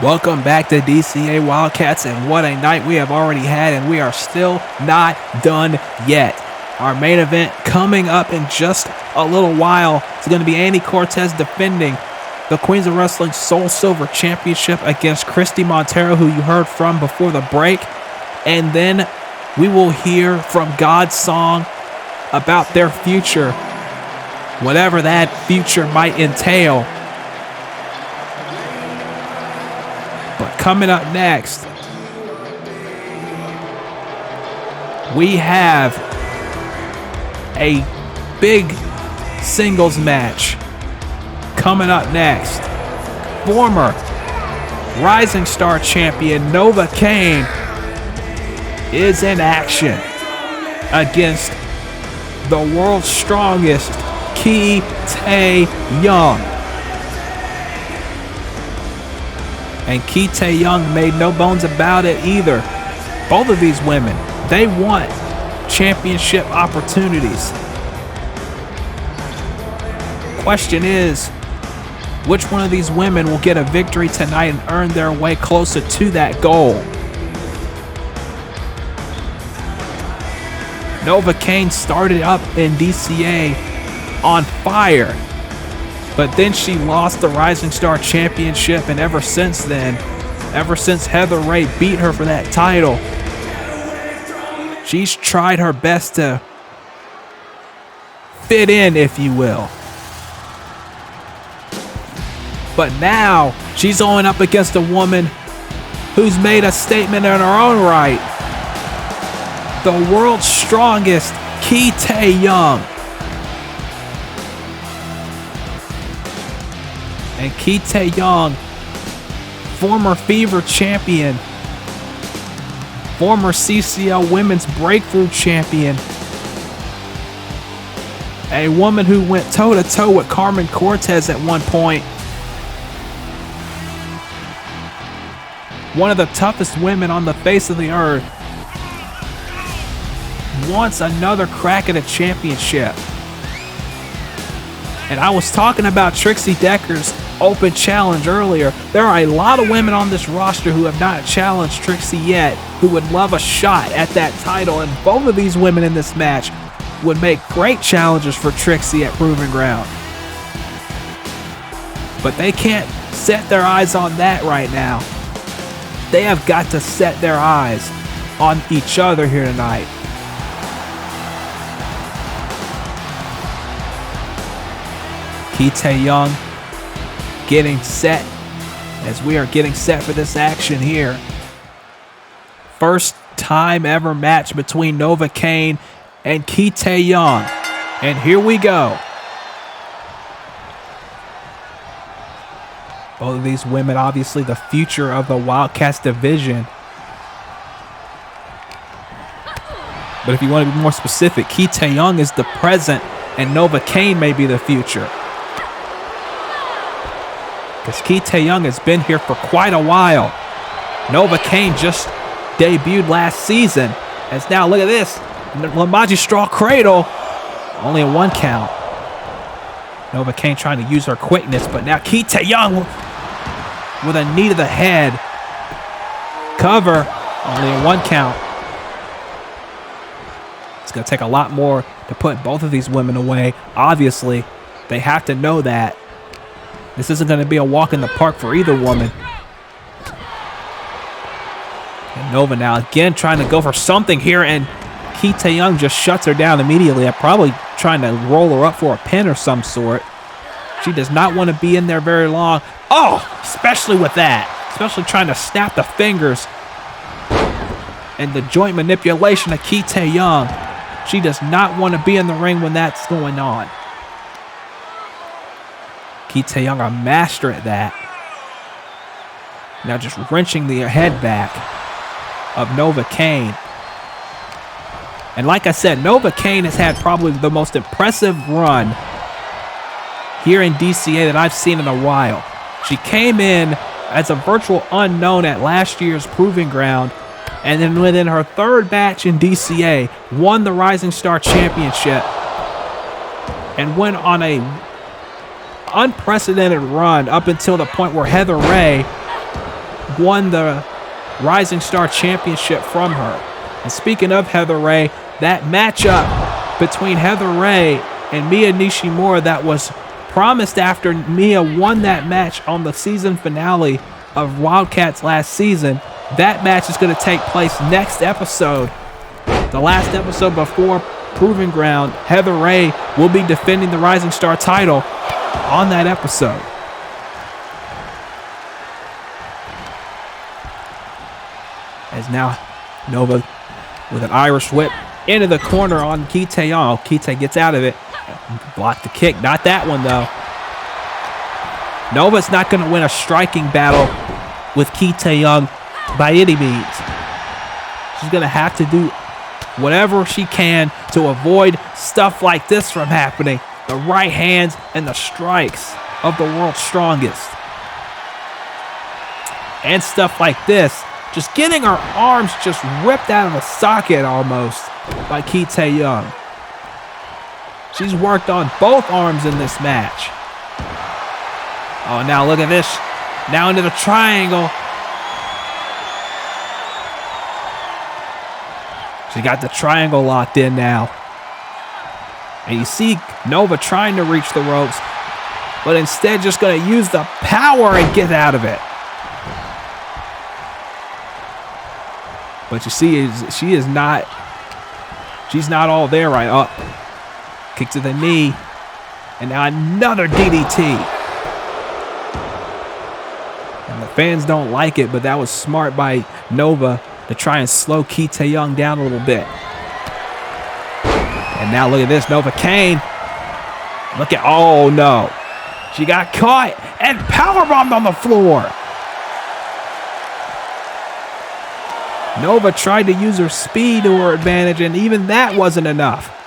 Welcome back to DCA Wildcats, and what a night we have already had, and we are still not done yet. Our main event coming up in just a little while. It's going to be Andy Cortez defending the Queens of Wrestling Soulsilver Championship against Christie Monteiro, who you heard from before the break. And then we will hear from God's Song about their future, whatever that future might entail. But coming up next, we have a big singles match coming up next. Former Rising Star champion Nova Kane is in action against the world's strongest Ki-Tae-Yung. And Ki-Tae-Yung made no bones about it either. Both of these women, they want championship opportunities. Question is, which one of these women will get a victory tonight and earn their way closer to that goal? Novocaine started up in DCA on fire, but then she lost the Rising Star Championship, and ever since then, ever since Heather Ray beat her for that title, she's tried her best to fit in, if you will. But now she's going up against a woman who's made a statement in her own right. The world's strongest, Ki-Tae-Yung. And Ki-Tae-Yung, former Fever champion, former CCL Women's Breakthrough champion, a woman who went toe-to-toe with Carmen Cortez at one point. One of the toughest women on the face of the earth, wants another crack at a championship. And I was talking about Trixie Decker's open challenge earlier. There are a lot of women on this roster who have not challenged Trixie yet, who would love a shot at that title, and both of these women in this match would make great challenges for Trixie at Proving Ground. But they can't set their eyes on that right now. They have got to set their eyes on each other here tonight. Ki-Tae-Yung getting set as we are getting set for this action here. First time ever match between Novocaine and Ki-Tae-Yung. And here we go. Both of these women, obviously the future of the Wildcats division. But if you want to be more specific, Ki-Tae-Yung is the present and Novocaine may be the future. Because Ki-Tae-Yung has been here for quite a while. Novocaine just debuted last season. As now, look at this. Lamaji Straw Cradle. Only a 1 count. Novocaine trying to use her quickness, but now Ki-Tae-Yung with a knee to the head. Cover. Only a 1 count. It's going to take a lot more to put both of these women away. Obviously, they have to know that. This isn't going to be a walk in the park for either woman. And Nova now again trying to go for something here, and Ki-Tae-Yung just shuts her down immediately. I'm probably trying to roll her up for a pin or some sort. She does not want to be in there very long. Oh, especially with that. Especially trying to snap the fingers. And the joint manipulation of Ki-Tae-Yung. She does not want to be in the ring when that's going on. Ki-Tae-Yung, a master at that. Now just wrenching the head back of Novocaine. And like I said, Novocaine has had probably the most impressive run here in DCA that I've seen in a while. She came in as a virtual unknown at last year's Proving Ground, and then within her third match in DCA, won the Rising Star Championship and went on a unprecedented run up until the point where Heather Ray won the Rising Star Championship from her. And speaking of Heather Ray, that matchup between Heather Ray and Mia Nishimura that was promised after Mia won that match on the season finale of Wildcats last season, that match is going to take place next episode. The last episode before Proving Ground, Heather Ray will be defending the Rising Star title on that episode. As now Nova with an Irish whip into the corner on Ki-Tae-Yung. Ki-Tae gets out of it. Blocked the kick. Not that one, though. Nova's not going to win a striking battle with Ki-Tae-Yung by any means. She's going to have to do whatever she can to avoid stuff like this from happening. The right hands and the strikes of the world's strongest. And stuff like this. Just getting her arms just ripped out of the socket almost. by Ki-Tae-Yung. She's worked on both arms in this match. Oh, now look at this. Now into the triangle. She got the triangle locked in now. And you see Nova trying to reach the ropes, but instead just going to use the power and get out of it. But you see, she's not all there right. Up. Kick to the knee. And now another DDT. And the fans don't like it, but that was smart by Nova to try and slow Ki-Tae-Yung down a little bit. And now look at this, Novocaine. Look at, oh no. She got caught and powerbombed on the floor. Nova tried to use her speed to her advantage, and even that wasn't enough.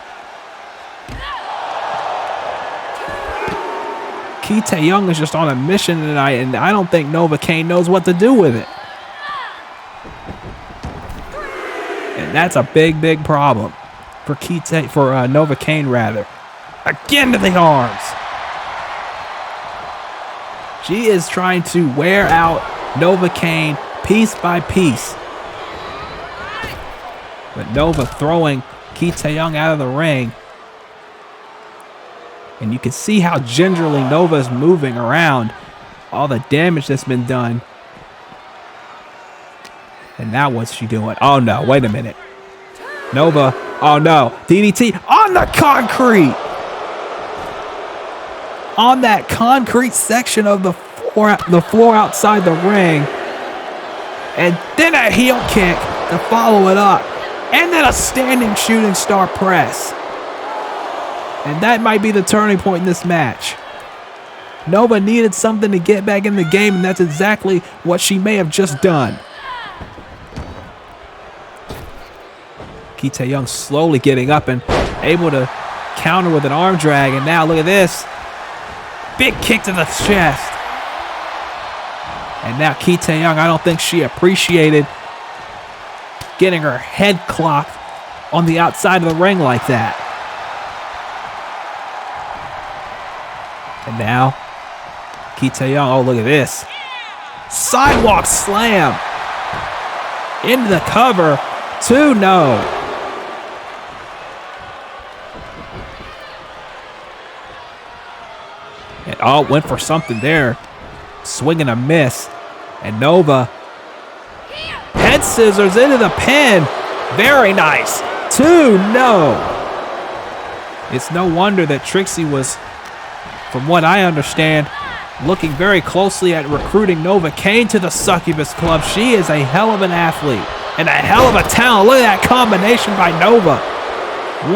Ki-Tae-Yung is just on a mission tonight, and I don't think Novocaine knows what to do with it. And that's a big, big problem for Novocaine rather. Again to the arms. She is trying to wear out Novocaine piece by piece. But Nova throwing Ki-Tae-Yung out of the ring. And you can see how gingerly Nova's moving around. All the damage that's been done. And now what's she doing? Oh no, wait a minute. Nova, oh no, DDT on the concrete. On that concrete section of the floor outside the ring. And then a heel kick to follow it up. And then a standing shooting star press. And that might be the turning point in this match. Nova needed something to get back in the game, and that's exactly what she may have just done. Ki-Tae-Yung slowly getting up and able to counter with an arm drag. And now look at this. Big kick to the chest. And now Ki-Tae-Yung, I don't think she appreciated getting her head clocked on the outside of the ring like that. And now, Ki-Tae-Yung, oh, look at this. Sidewalk slam. Into the cover. 2-0. And oh, went for something there. Swing and a miss. And Nova. Head scissors into the pin. Very nice. 2-0. It's no wonder that Trixie was, from what I understand, looking very closely at recruiting Novocaine to the Succubus Club. She is a hell of an athlete and a hell of a talent. Look at that combination by Nova.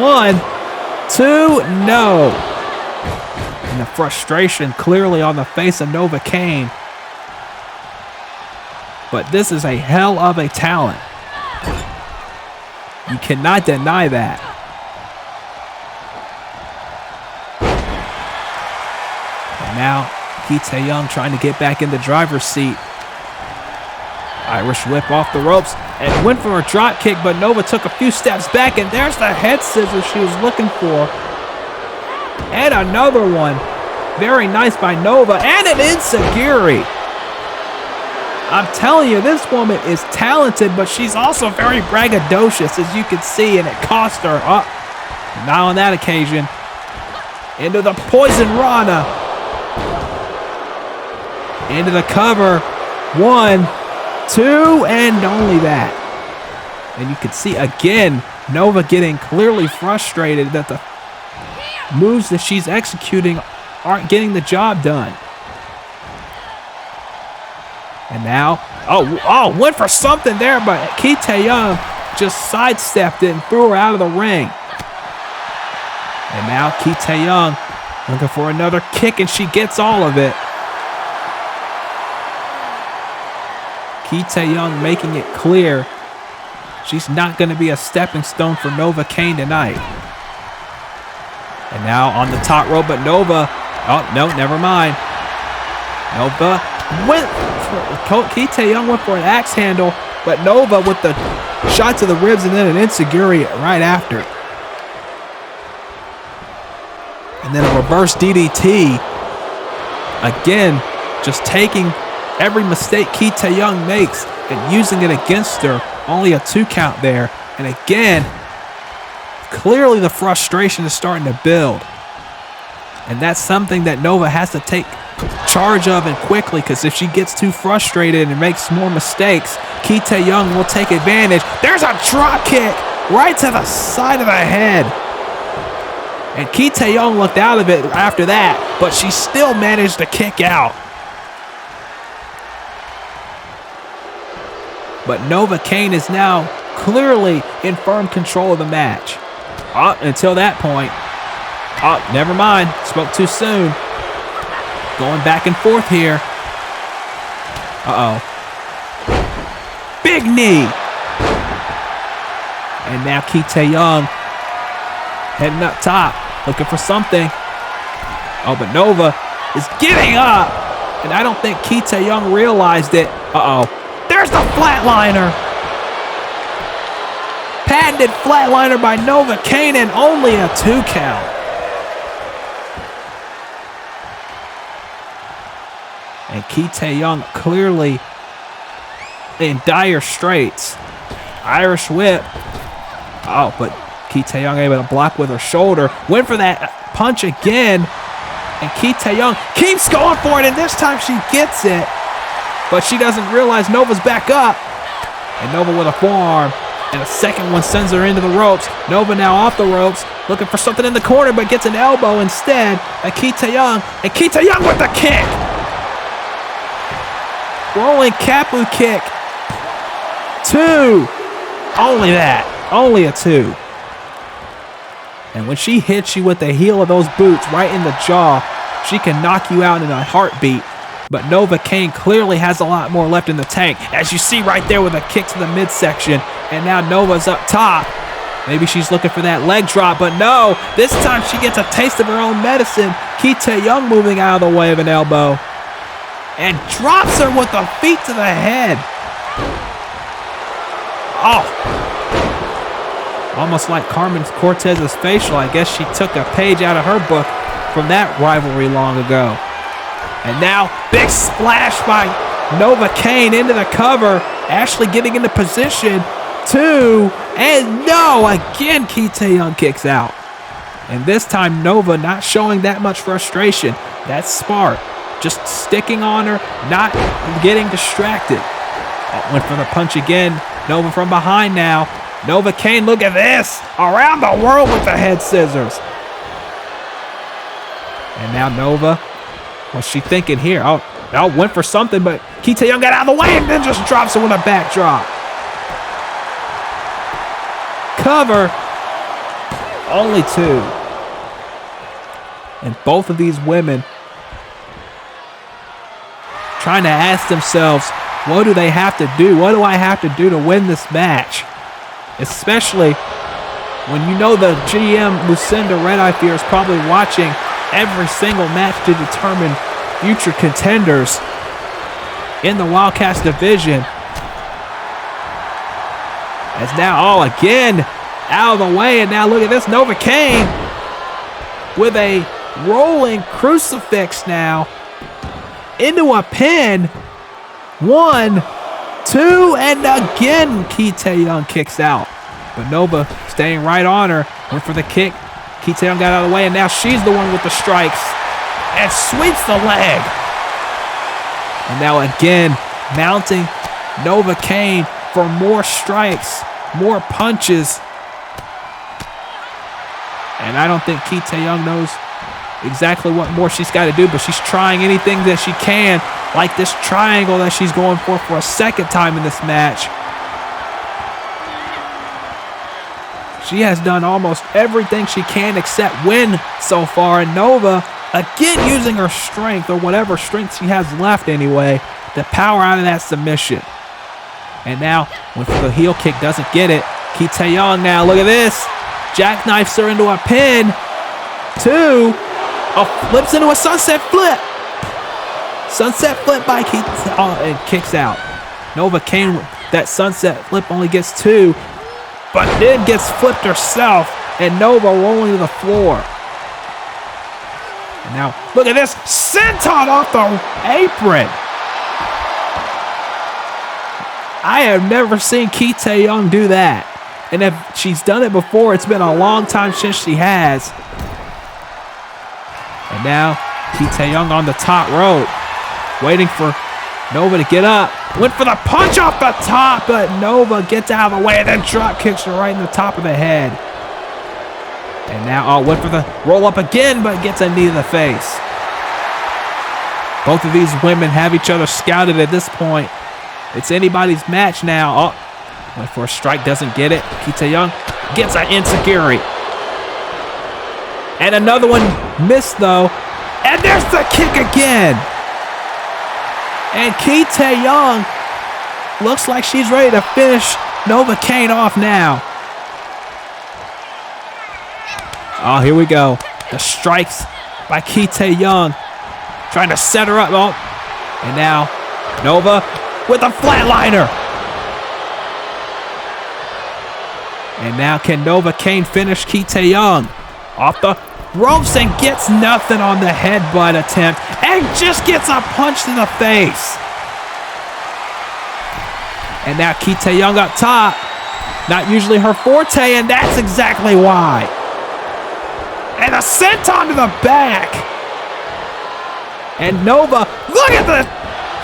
1, 2, no. And the frustration clearly on the face of Novocaine. But this is a hell of a talent. You cannot deny that. Now, Ki-Tae-Yung trying to get back in the driver's seat. Irish whip off the ropes and went for a drop kick, but Nova took a few steps back, and there's the head scissors she was looking for. And another one. Very nice by Nova, and an enziguri. I'm telling you, this woman is talented, but she's also very braggadocious, as you can see, and it cost her. Oh, not on that occasion. Into the Poison Rana. Into the cover. 1, 2, and only that. And you can see again Nova getting clearly frustrated that the moves that she's executing aren't getting the job done. And now, oh, went for something there, but Ki-Tae-Yung just sidestepped it and threw her out of the ring. And now Ki-Tae-Yung looking for another kick, and she gets all of it. Ki-Tae-Yung making it clear she's not going to be a stepping stone for Novocaine tonight. And now on the top rope, but Nova, oh, no, never mind. Nova went for, Ki-Tae-Yung went for an axe handle, but Nova with the shot to the ribs and then an enziguri right after. And then a reverse DDT. Again, just taking every mistake Ki-Tae-Yung makes and using it against her. Only a 2 count there. And again, clearly the frustration is starting to build. And that's something that Nova has to take charge of and quickly, because if she gets too frustrated and makes more mistakes, Ki-Tae-Yung will take advantage. There's a drop kick right to the side of the head. And Ki-Tae-Yung looked out of it after that, but she still managed to kick out. But Novocaine is now clearly in firm control of the match. Until that point. Never mind. Spoke too soon. Going back and forth here. Big knee. And now Ki-Tae-Yung heading up top, looking for something. But Nova is getting up. And I don't think Ki-Tae-Yung realized it. There's the flatliner. Patented flatliner by Novocaine and only a 2 count. And Ki-Tae-Yung clearly in dire straits. Irish whip. But Ki-Tae-Yung able to block with her shoulder. Went for that punch again. And Ki-Tae-Yung keeps going for it, and this time she gets it. But she doesn't realize Nova's back up. And Nova with a forearm. And a second one sends her into the ropes. Nova now off the ropes, looking for something in the corner, but gets an elbow instead at Ki-Tae-Yung. And Ki-Tae-Yung with the kick. Rolling Kapu kick. 2. Only that. Only a 2. And when she hits you with the heel of those boots right in the jaw, she can knock you out in a heartbeat. But Novocaine clearly has a lot more left in the tank, as you see right there with a kick to the midsection. And now Nova's up top. Maybe she's looking for that leg drop, but no. This time she gets a taste of her own medicine. Ki-Tae-Yung moving out of the way of an elbow. And drops her with the feet to the head. Almost like Carmen Cortez's facial. I guess she took a page out of her book from that rivalry long ago. And now, big splash by Novocaine into the cover. Ashley getting into position. 2. And no, again Ki-Tae-Yung kicks out. And this time Nova not showing that much frustration. That's smart. Just sticking on her, not getting distracted. Went for the punch again. Nova from behind now. Novocaine, look at this. Around the world with the head scissors. And now Nova, what's she thinking here? Went for something, but Ki-Tae-Yung got out of the way and then just drops it with a backdrop. Cover. Only 2. And both of these women trying to ask themselves, what do they have to do? What do I have to do to win this match? Especially when you know the GM, Lucinda Red Eye Fear, is probably watching every single match to determine future contenders in the Wildcats division. As now, again, out of the way, and now look at this, Novocaine with a rolling crucifix now into a pin. 1, 2, and again Ki-Tae-Yung kicks out. But Nova staying right on her. Went for the kick. Ki-Tae-Yung got out of the way, and now she's the one with the strikes. And sweeps the leg. And now again, mounting Novocaine for more strikes, more punches. And I don't think Ki-Tae-Yung knows exactly what more she's got to do, but she's trying anything that she can, like this triangle that she's going for a second time in this match. She has done almost everything she can except win so far, and Nova, again using her strength, or whatever strength she has left anyway, to power out of that submission. And now, went for the heel kick, doesn't get it. Ki-Tae-Yung now, look at this. Jackknifes her into a pin. 2. Flips into a sunset flip. Sunset flip by Ki-Tae-Yung, and kicks out. Novocaine That sunset flip only gets 2, but then gets flipped herself, and Nova rolling to the floor. And now, look at this, senton off the apron. I have never seen Ki-Tae-Yung do that. And if she's done it before, it's been a long time since she has. And now, Ki-Tae-Yung on the top rope, waiting for Nova to get up. Went for the punch off the top, but Nova gets out of the way and then drop kicks her right in the top of the head. And now, went for the roll up again, but gets a knee to the face. Both of these women have each other scouted at this point. It's anybody's match now. Went for a strike, doesn't get it. Ki-Tae-Yung gets an enziguri. And another one missed though. And there's the kick again. And Ki-Tae-Yung looks like she's ready to finish Novocaine off now. Oh, here we go. The strikes by Ki-Tae-Yung. Trying to set her up. Oh. And now Nova with a flatliner. And now can Novocaine finish Ki-Tae-Yung? Off the ropes and gets nothing on the headbutt attempt. And just gets a punch to the face. And now Ki-Tae-Yung up top. Not usually her forte, and that's exactly why. And a senton to the back. And Nova, look at the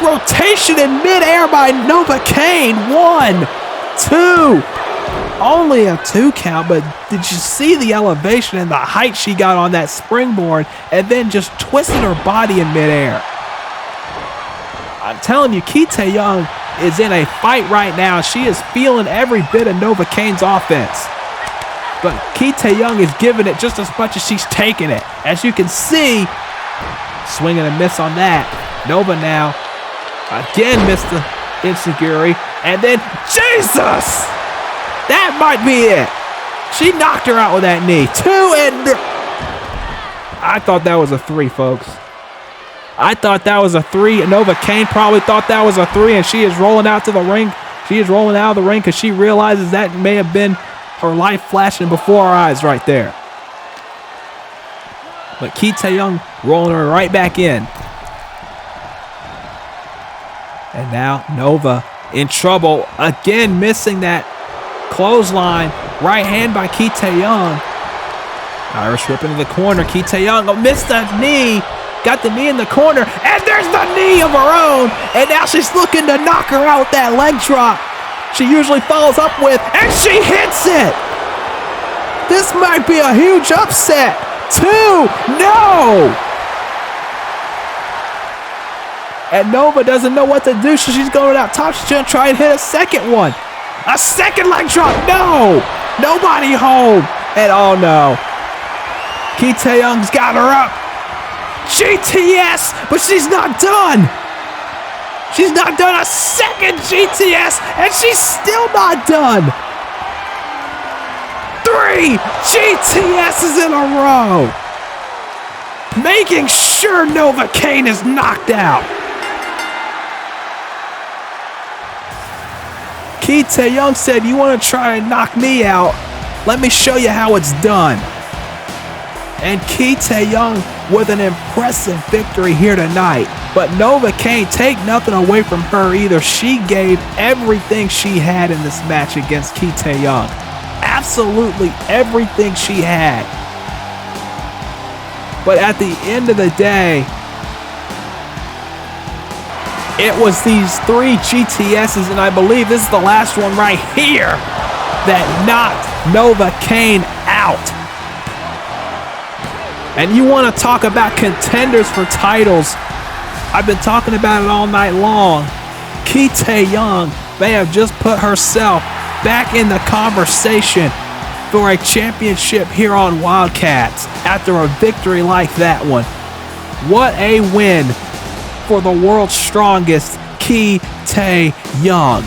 rotation in midair by Novocaine. 1, 2. Only a 2 count, but did you see the elevation and the height she got on that springboard and then just twisted her body in midair? I'm telling you, Ki-Tae-Yung is in a fight right now. She is feeling every bit of Novocaine's offense. But Ki-Tae-Yung is giving it just as much as she's taking it. As you can see, swing and a miss on that. Nova now again missed the enziguri. And then, Jesus! That might be it. She knocked her out with that knee. 2 and... I thought that was a 3, folks. I thought that was a 3. Novocaine probably thought that was a 3, and she is rolling out to the ring. She is rolling out of the ring because she realizes that may have been her life flashing before her eyes right there. But Ki-Tae-Yung rolling her right back in. And now Nova in trouble. Again missing that clothesline. Right hand by Ki-Tae-Yung. Irish whip into the corner. Ki-Tae-Yung missed that knee. Got the knee in the corner. And there's the knee of her own. And now she's looking to knock her out with that leg drop she usually follows up with. And she hits it. This might be a huge upset. 2. No. And Nova doesn't know what to do, so she's going out top. She's going to try and hit a second one. A second leg drop. No. Nobody home. And oh no. Ki-Tae-Young's got her up. GTS, but she's not done. She's not done. A second GTS, and she's still not done. 3 GTSs in a row. Making sure Novocaine is knocked out. Ki-Tae-Yung said, "You want to try and knock me out? Let me show you how it's done." And Ki-Tae-Yung with an impressive victory here tonight. But Novocaine, take nothing away from her either. She gave everything she had in this match against Ki-Tae-Yung. Absolutely everything she had. But at the end of the day, it was these 3 GTSs, and I believe this is the last one right here, that knocked Novocaine out. And you want to talk about contenders for titles. I've been talking about it all night long. Ki-Tae-Yung may have just put herself back in the conversation for a championship here on Wildcats after a victory like that one. What a win for the world's strongest, Ki-Tae-Yung.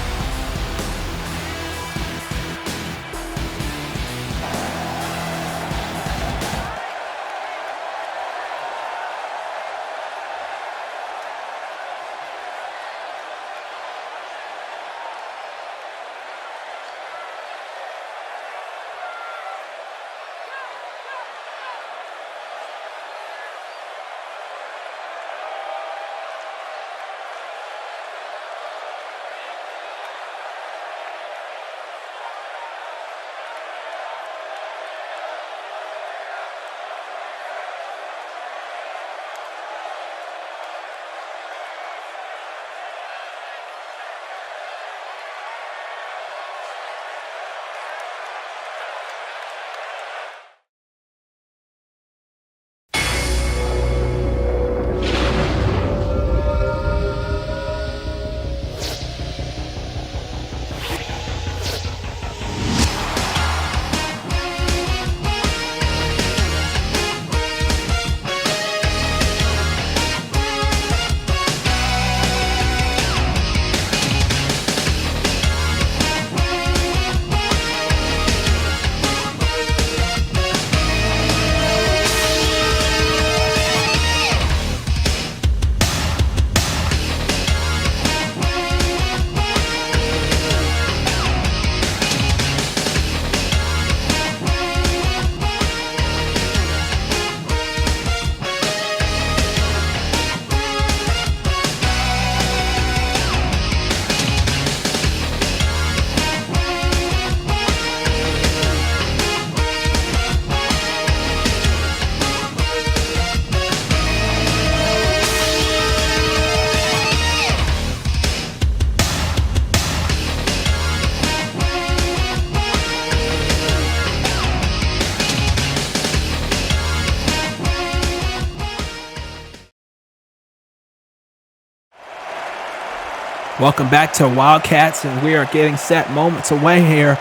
Welcome back to Wildcats, and we are getting set moments away here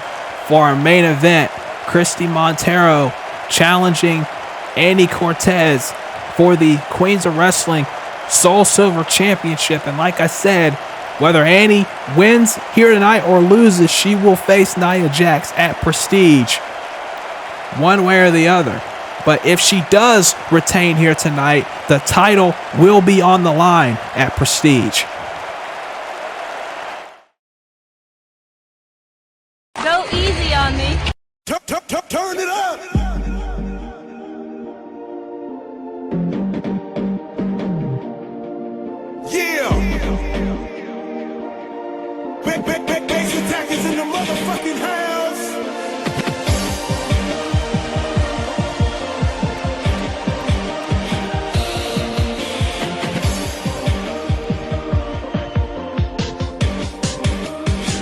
for our main event. Christie Monteiro challenging Dani Cortez for the Queens of Wrestling Soulsilver Championship. And like I said, whether Dani wins here tonight or loses, she will face Nia Jax at Prestige, one way or the other. But if she does retain here tonight, the title will be on the line at Prestige. Go easy on me. Turn it up. Yeah. Bass attack is in the motherfucking house.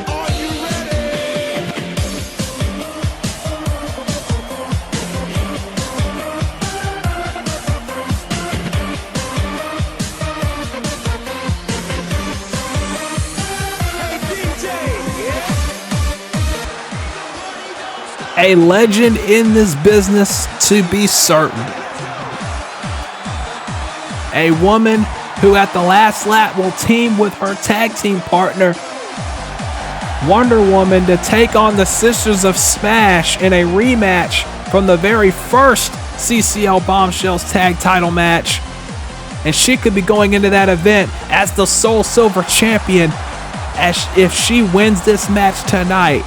Are you ready? Hey DJ, yeah. A legend in this business, to be certain. A woman who at the last lap will team with her tag team partner, Wonder Woman, to take on the Sisters of Smash in a rematch from the very first CCL Bombshells tag title match. And she could be going into that event as the Soulsilver champion as if she wins this match tonight.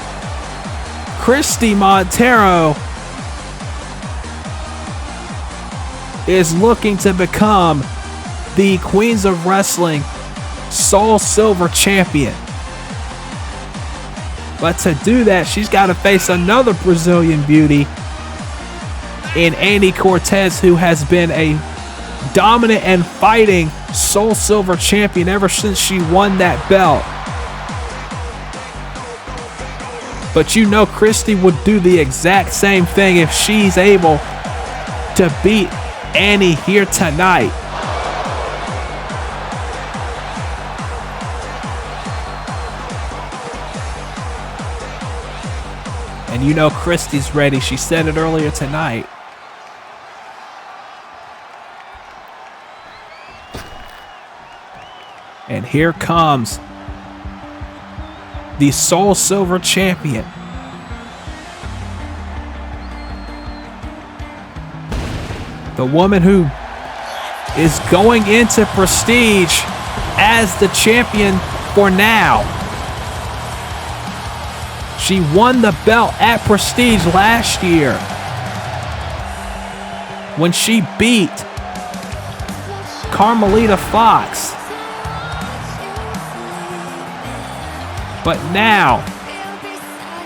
Christie Monteiro is looking to become the Queens of Wrestling Soulsilver champion. But to do that, she's got to face another Brazilian beauty in Dani Cortez, who has been a dominant and fighting Soulsilver champion ever since she won that belt. But you know Christie would do the exact same thing if she's able to beat Dani here tonight. And you know Christie's ready. She said it earlier tonight. And here comes the Soulsilver champion. The woman who is going into Prestige as the champion for now. She won the belt at Prestige last year when she beat Carmelita Fox. But now,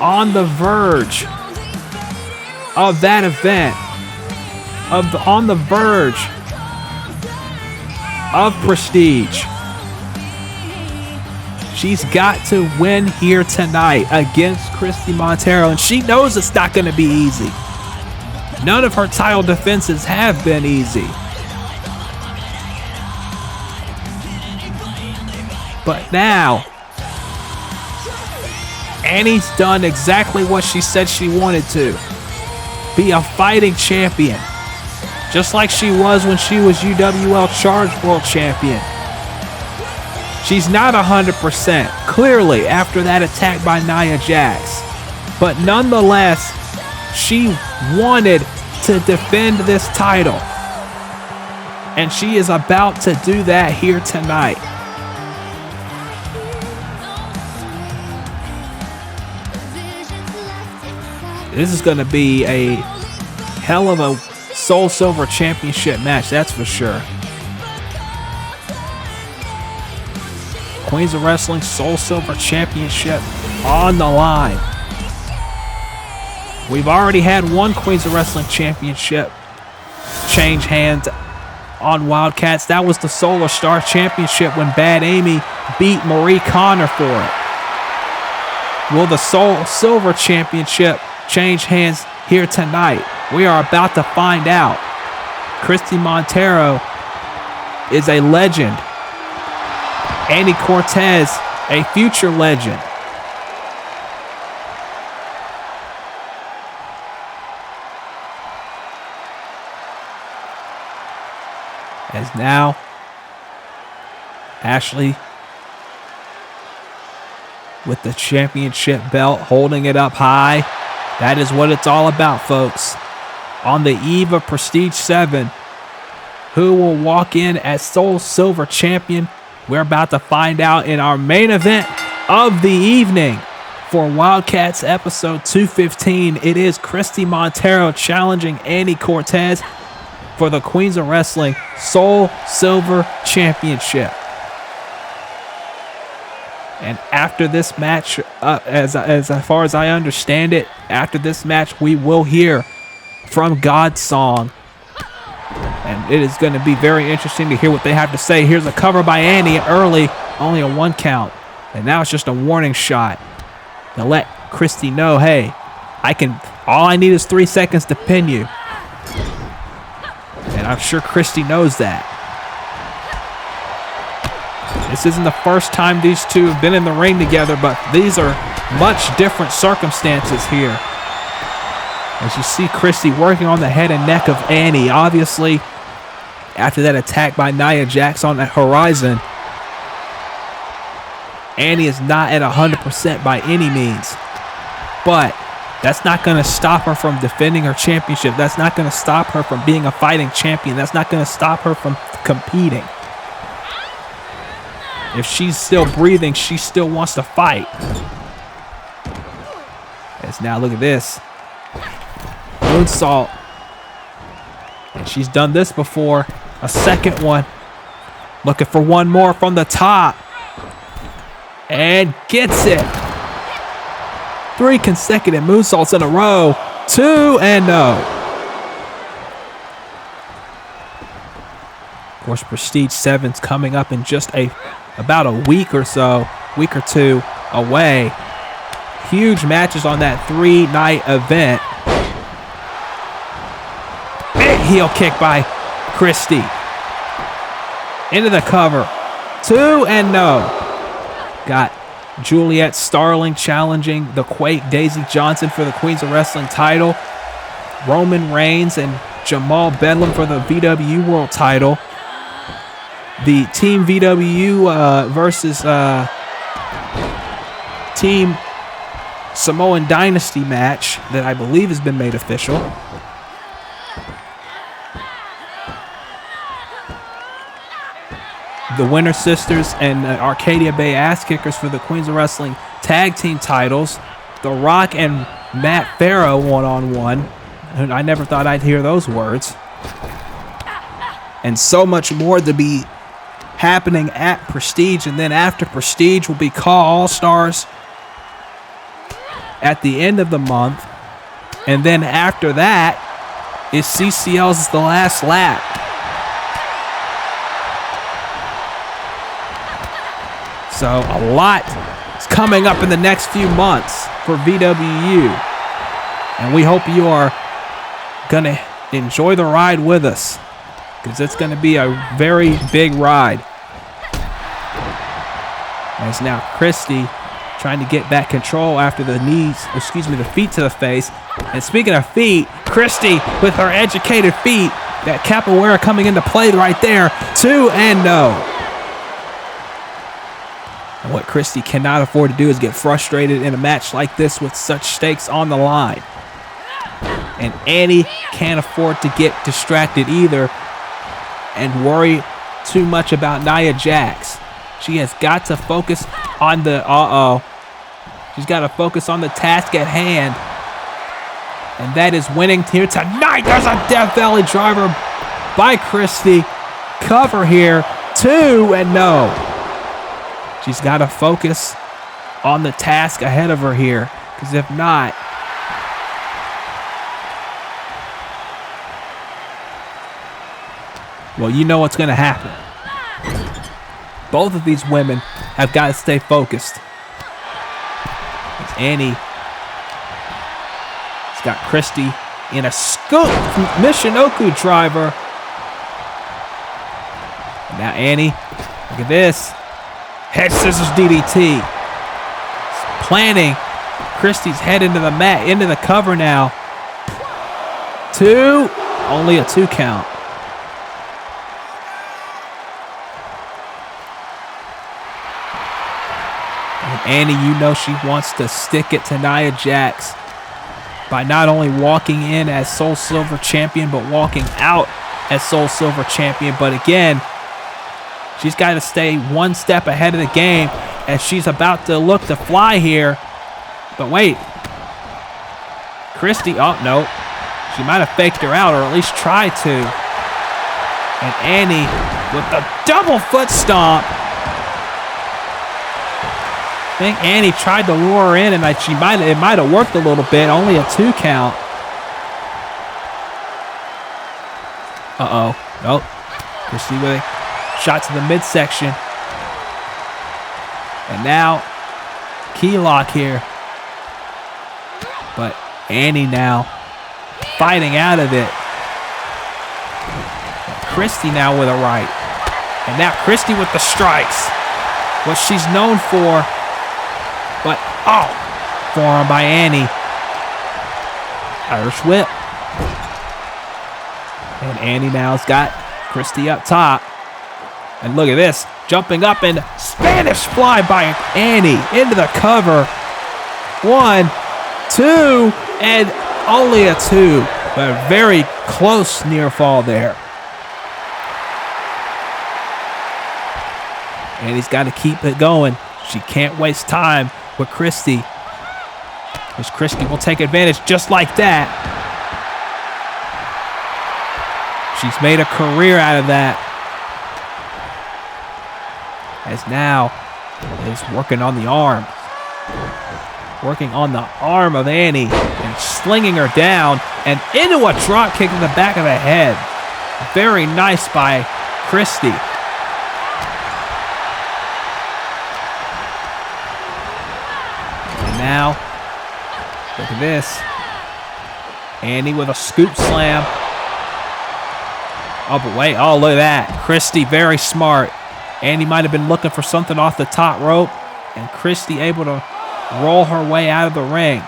on the verge of that event, on the verge of Prestige, she's got to win here tonight against Christie Monteiro, and she knows it's not going to be easy. None of her title defenses have been easy. But now, Dani's done exactly what she said she wanted to. Be a fighting champion. Just like she was when she was UWL Charge World Champion. She's not 100%, clearly, after that attack by Nia Jax. But nonetheless, she wanted to defend this title. And she is about to do that here tonight. This is going to be a hell of a Soulsilver Championship match, that's for sure. Queens of Wrestling Soulsilver Championship on the line. We've already had one Queens of Wrestling Championship change hands on Wildcats. That was the Solar Star Championship when Bad Amy beat Marie Connor for it. Will the Soulsilver Championship change hands here tonight? We are about to find out. Christie Monteiro is a legend. Dani Cortez a future legend. As now, Ashley with the championship belt, holding it up high. That is what it's all about, folks. On the eve of Prestige 7, who will walk in as Soulsilver champion? We're about to find out in our main event of the evening. For Wildcats episode 215, it is Christie Monteiro challenging Annie Cortez for the Queens of Wrestling Soulsilver Championship. And after this match, as far as I understand it, after this match, we will hear from God's Song. And it is going to be very interesting to hear what they have to say. Here's a cover by Annie early, only a 1 count. And now it's just a warning shot to let Christie know, hey, all I need is 3 seconds to pin you. And I'm sure Christie knows that. This isn't the first time these two have been in the ring together, but these are much different circumstances here. As you see Christie working on the head and neck of Annie. Obviously, after that attack by Nia Jax on the horizon, Annie is not at 100% by any means. But that's not going to stop her from defending her championship. That's not going to stop her from being a fighting champion. That's not going to stop her from competing. If she's still breathing, she still wants to fight. As now, look at this. Moonsault. And she's done this before. A second one. Looking for one more from the top. And gets it. 3 consecutive moonsaults in a row. 2 and no. Of course, Prestige 7's coming up in just about a week or so. Week or two away. Huge matches on that 3-night event. Big heel kick by Christie. Into the cover. 2 and no. Got Juliet Starling challenging the Quake Daisy Johnson for the Queens of Wrestling title. Roman Reigns and Jamal Bedlam for the VW World title. The Team VW versus Team Samoan Dynasty match that I believe has been made official. The Winter Sisters and Arcadia Bay Ass Kickers for the Queens of Wrestling tag team titles. The Rock and Matt Farrow one-on-one. And I never thought I'd hear those words. And so much more to be happening at Prestige. And then after Prestige will be CAW All-Stars at the end of the month. And then after that is CCL's The Last Lap. So a lot is coming up in the next few months for VWU. And we hope you are going to enjoy the ride with us, because it's going to be a very big ride. As now Christie trying to get back control after the feet to the face. And speaking of feet, Christie with her educated feet, that capoeira coming into play right there. 2 and no. And what Christie cannot afford to do is get frustrated in a match like this with such stakes on the line. And Annie can't afford to get distracted either and worry too much about Nia Jax. She has got to focus on the she's got to focus on the task at hand. And that is winning here tonight. There's a Death Valley driver by Christie. Cover here. 2 and no. She's got to focus on the task ahead of her here, because if not, well, you know what's going to happen. Both of these women have got to stay focused. As Annie has got Christie in a scoop from Michinoku driver. And now Annie, look at this. Head scissors DDT. Planting Christie's head into the mat, into the cover now. 2. Only a 2 count. And Annie, you know she wants to stick it to Nia Jax by not only walking in as Soulsilver champion, but walking out as Soulsilver champion. But again, she's got to stay one step ahead of the game as she's about to look to fly here. But wait. Christie, oh, no. She might have faked her out, or at least tried to. And Annie with the double foot stomp. I think Annie tried to lure her in, and it might have worked a little bit. Only a 2 count. Uh-oh. Nope. Christie with a shot to the midsection. And now, key lock here. But Annie now fighting out of it. Christie now with a right. And now Christie with the strikes. What she's known for. But, oh, forearm by Annie. Irish whip. And Annie now's got Christie up top. And look at this. Jumping up and Spanish fly by Annie into the cover. 1, 2, and only a 2. But a very close near fall there. Annie's got to keep it going. She can't waste time with Christie. Because Christie will take advantage just like that. She's made a career out of that. As now is working on the arm. Working on the arm of Annie and slinging her down and into a drop kick in the back of the head. Very nice by Christie. And now, look at this. Annie with a scoop slam. Oh, but wait. Oh, look at that. Christie very smart. Annie might have been looking for something off the top rope. And Christie able to roll her way out of the ring.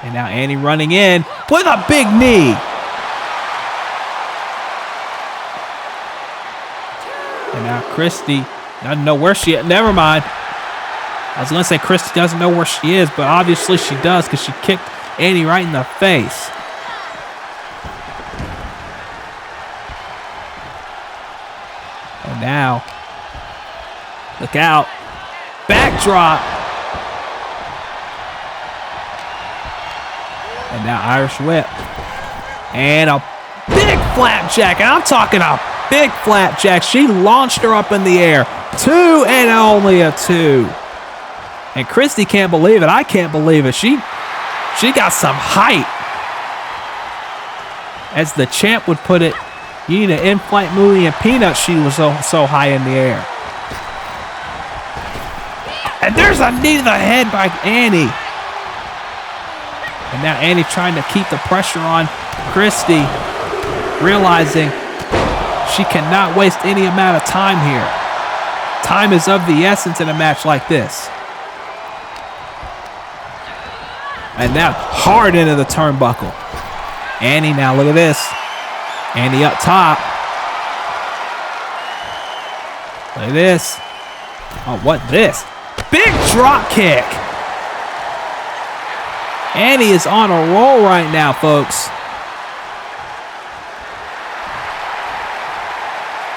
And now Annie running in with a big knee. And now Christie doesn't know where she is. Never mind. I was going to say Christie doesn't know where she is, but obviously she does because she kicked Annie right in the face. And now, look out. Backdrop. And now Irish whip. And a big flapjack. And I'm talking a big flapjack. She launched her up in the air. 2 and only a 2. And Christie can't believe it. I can't believe it. She got some height. As the champ would put it, you need an in-flight movie and peanuts. She was so high in the air. And there's a knee to the head by Annie. And now Annie trying to keep the pressure on Christie, realizing she cannot waste any amount of time here. Time is of the essence in a match like this. And now hard into the turnbuckle. Annie now, look at this. Annie up top. Look at this. Oh, what this? Big drop kick. Annie is on a roll right now, folks.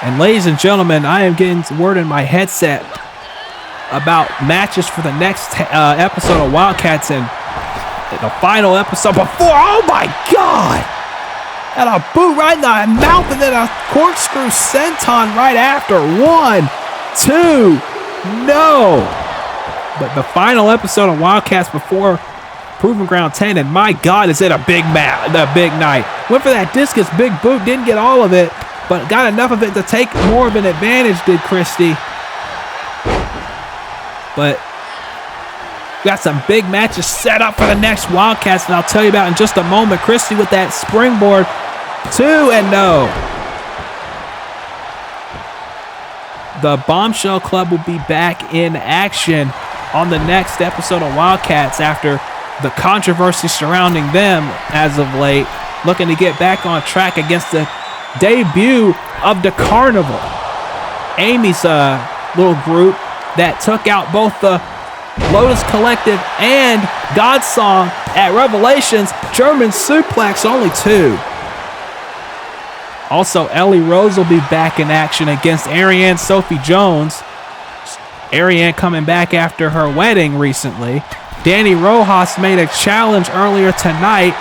And ladies and gentlemen, I am getting word in my headset about matches for the next episode of Wildcats and the final episode before. Oh my God! And a boot right in the mouth and then a corkscrew senton right after. 1, 2, no! But the final episode of Wildcats before Proving Ground 10, and my God, is it a big night. Went for that discus big boot, didn't get all of it, but got enough of it to take more of an advantage, did Christie. But we got some big matches set up for the next Wildcats, and I'll tell you about in just a moment. Christie with that springboard, 2 and no. the Bombshell Club will be back in action on the next episode of Wildcats after the controversy surrounding them as of late, looking to get back on track against the debut of the Carnival, Amy's little group that took out both the Lotus Collective and Godsong at Revelations. German Suplex, only 2. Also, Ellie Rose will be back in action against Ariane Sophie Jones. Ariane coming back after her wedding recently. Dani Rojas made a challenge earlier tonight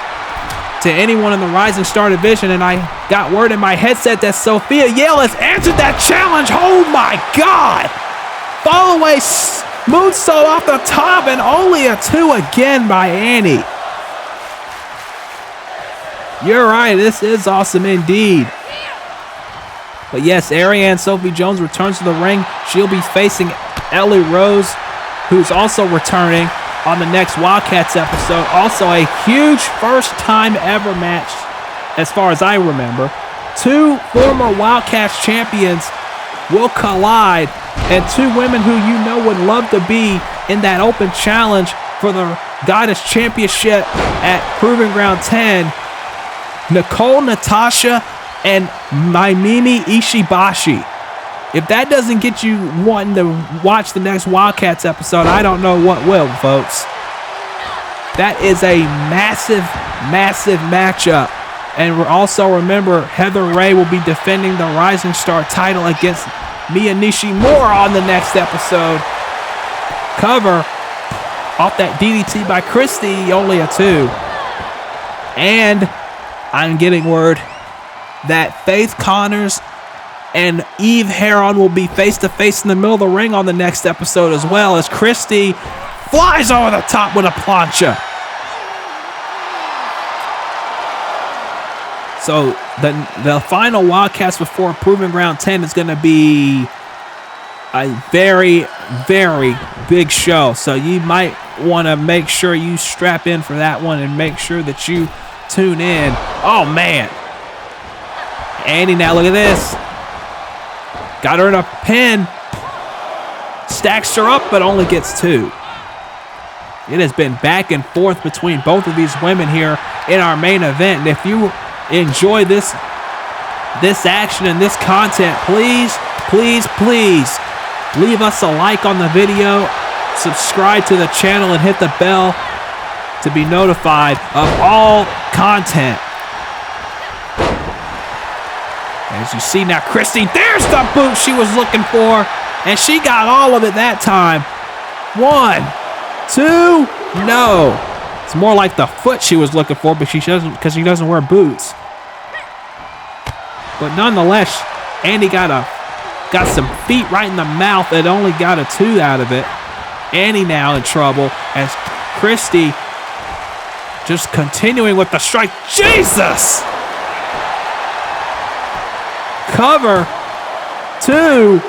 to anyone in the Rising Star division, and I got word in my headset that Sophia has answered that challenge. Oh my God! Fall away moonsault off the top, and only a 2 again by Annie. You're right, this is awesome indeed. But yes, Ariane Sophie Jones returns to the ring. She'll be facing Ellie Rose, who's also returning on the next Wildcats episode. Also a huge first time ever match as far as I remember. 2 former Wildcats champions will collide, and 2 women who you know would love to be in that open challenge for the Goddess Championship at Proving Ground 10. Nicole Natasha and Maimimi Ishibashi. If that doesn't get you wanting to watch the next Wildcats episode, I don't know what will, folks. That is a massive, massive matchup. And also remember, Heather Ray will be defending the Rising Star title against Mia Nishimura on the next episode. Cover off that DDT by Christie, only a 2. And I'm getting word that Faith Connors and Eve Heron will be face-to-face in the middle of the ring on the next episode, as well as Christie flies over the top with a plancha. So the final Wildcats before Proving Ground 10 is going to be a very, very big show. So you might want to make sure you strap in for that one and make sure that you tune in. Oh, man. Andy, now look at this. Got her in a pin. Stacks her up, but only gets 2. It has been back and forth between both of these women here in our main event. And if you enjoy this action and this content, please, please, please leave us a like on the video, subscribe to the channel, and hit the bell to be notified of all content. As you see now, Christie, there's the boot she was looking for, and she got all of it that time. 1, 2, no. It's more like the foot she was looking for, but she doesn't, because she doesn't wear boots. But nonetheless, Andy got some feet right in the mouth and only got a 2 out of it. Andy now in trouble as Christie just continuing with the strike. Jesus! Cover 2,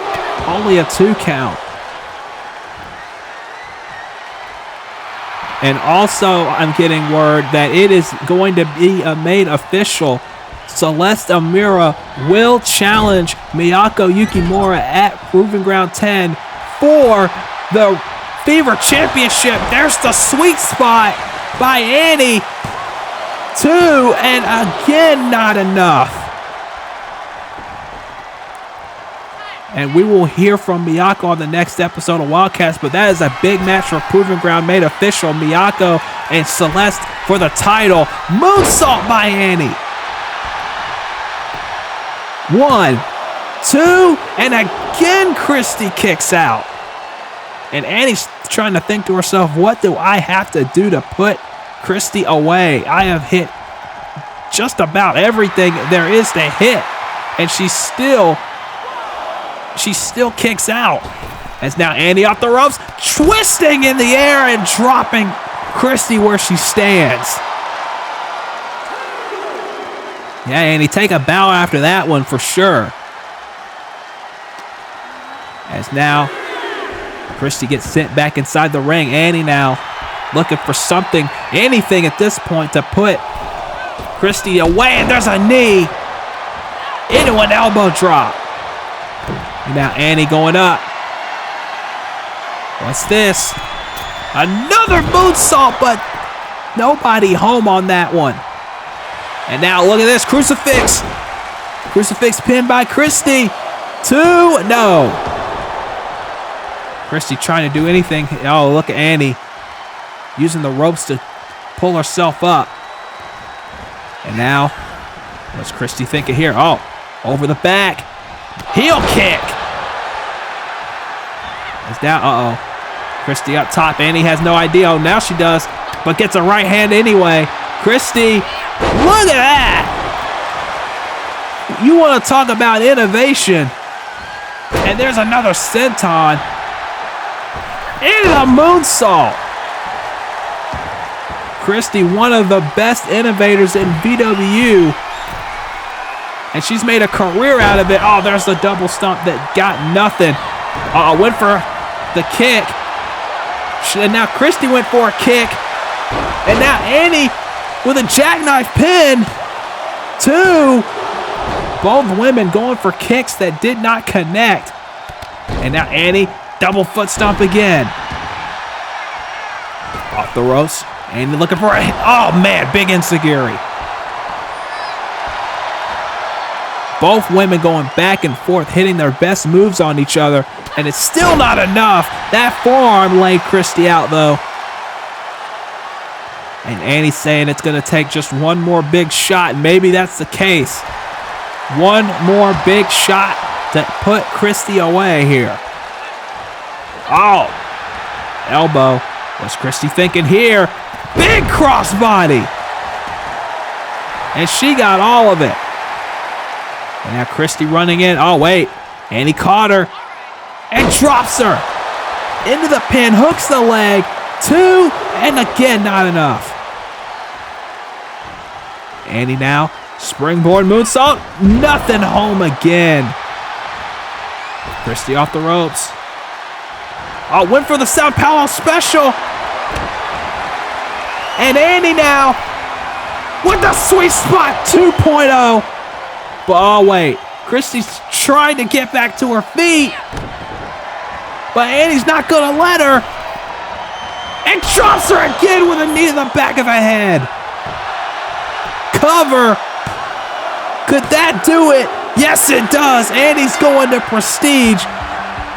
only a 2 count. And also, I'm getting word that it is going to be made official. Celeste Amira will challenge Miyako Yukimura at Proving Ground 10 for the Fever Championship. There's the sweet spot by Annie. 2, and again, not enough. And we will hear from Miyako on the next episode of Wildcats, but that is a big match for Proving Ground made official. Miyako and Celeste for the title. Moonsault by Annie. 1, 2, and again Christie kicks out. And Annie's trying to think to herself, what do I have to do to put Christie away? I have hit just about everything there is to hit, and she still kicks out. As now Annie off the ropes, twisting in the air and dropping Christie where she stands. Yeah, Annie, take a bow after that one for sure. As now Christie gets sent back inside the ring. Annie now looking for something, anything at this point to put Christie away. And there's a knee into an elbow drop. Now Annie going up. What's this? Another moonsault, but nobody home on that one. And now look at this, crucifix. Crucifix pinned by Christie. 2, no. Christie trying to do anything. Oh, look at Annie using the ropes to pull herself up. And now, what's Christie thinking here? Oh, over the back. Heel kick. It's down. Uh-oh. Christie up top. Annie has no idea. Oh, now she does. But gets a right hand anyway. Christie, look at that. You want to talk about innovation. And there's another senton. Into the moonsault. Christie, one of the best innovators in VW. And she's made a career out of it. Oh, there's the double stomp that got nothing. Went for the kick. And now Christie went for a kick. And now Annie with a jackknife pin. 2. Both women going for kicks that did not connect. And now Annie, double foot stomp again. Off the ropes. Annie looking for a hit. Oh, man, big enziguri. Both women going back and forth, hitting their best moves on each other. And it's still not enough. That forearm laid Christie out, though. And Annie's saying it's going to take just one more big shot. And maybe that's the case. One more big shot to put Christie away here. Oh, elbow. What's Christie thinking here? Big crossbody. And she got all of it. And now Christie running in. Oh, wait. Annie caught her. And drops her. Into the pin. Hooks the leg. 2. And again, not enough. Annie now. Springboard moonsault. Nothing home again. Christie off the ropes. Oh, went for the Sao Paulo special. And Annie now with the sweet spot 2.0. But oh, wait. Christie's trying to get back to her feet. But Annie's not going to let her. And drops her again with a knee to the back of the head. Cover. Could that do it? Yes, it does. Annie's going to Prestige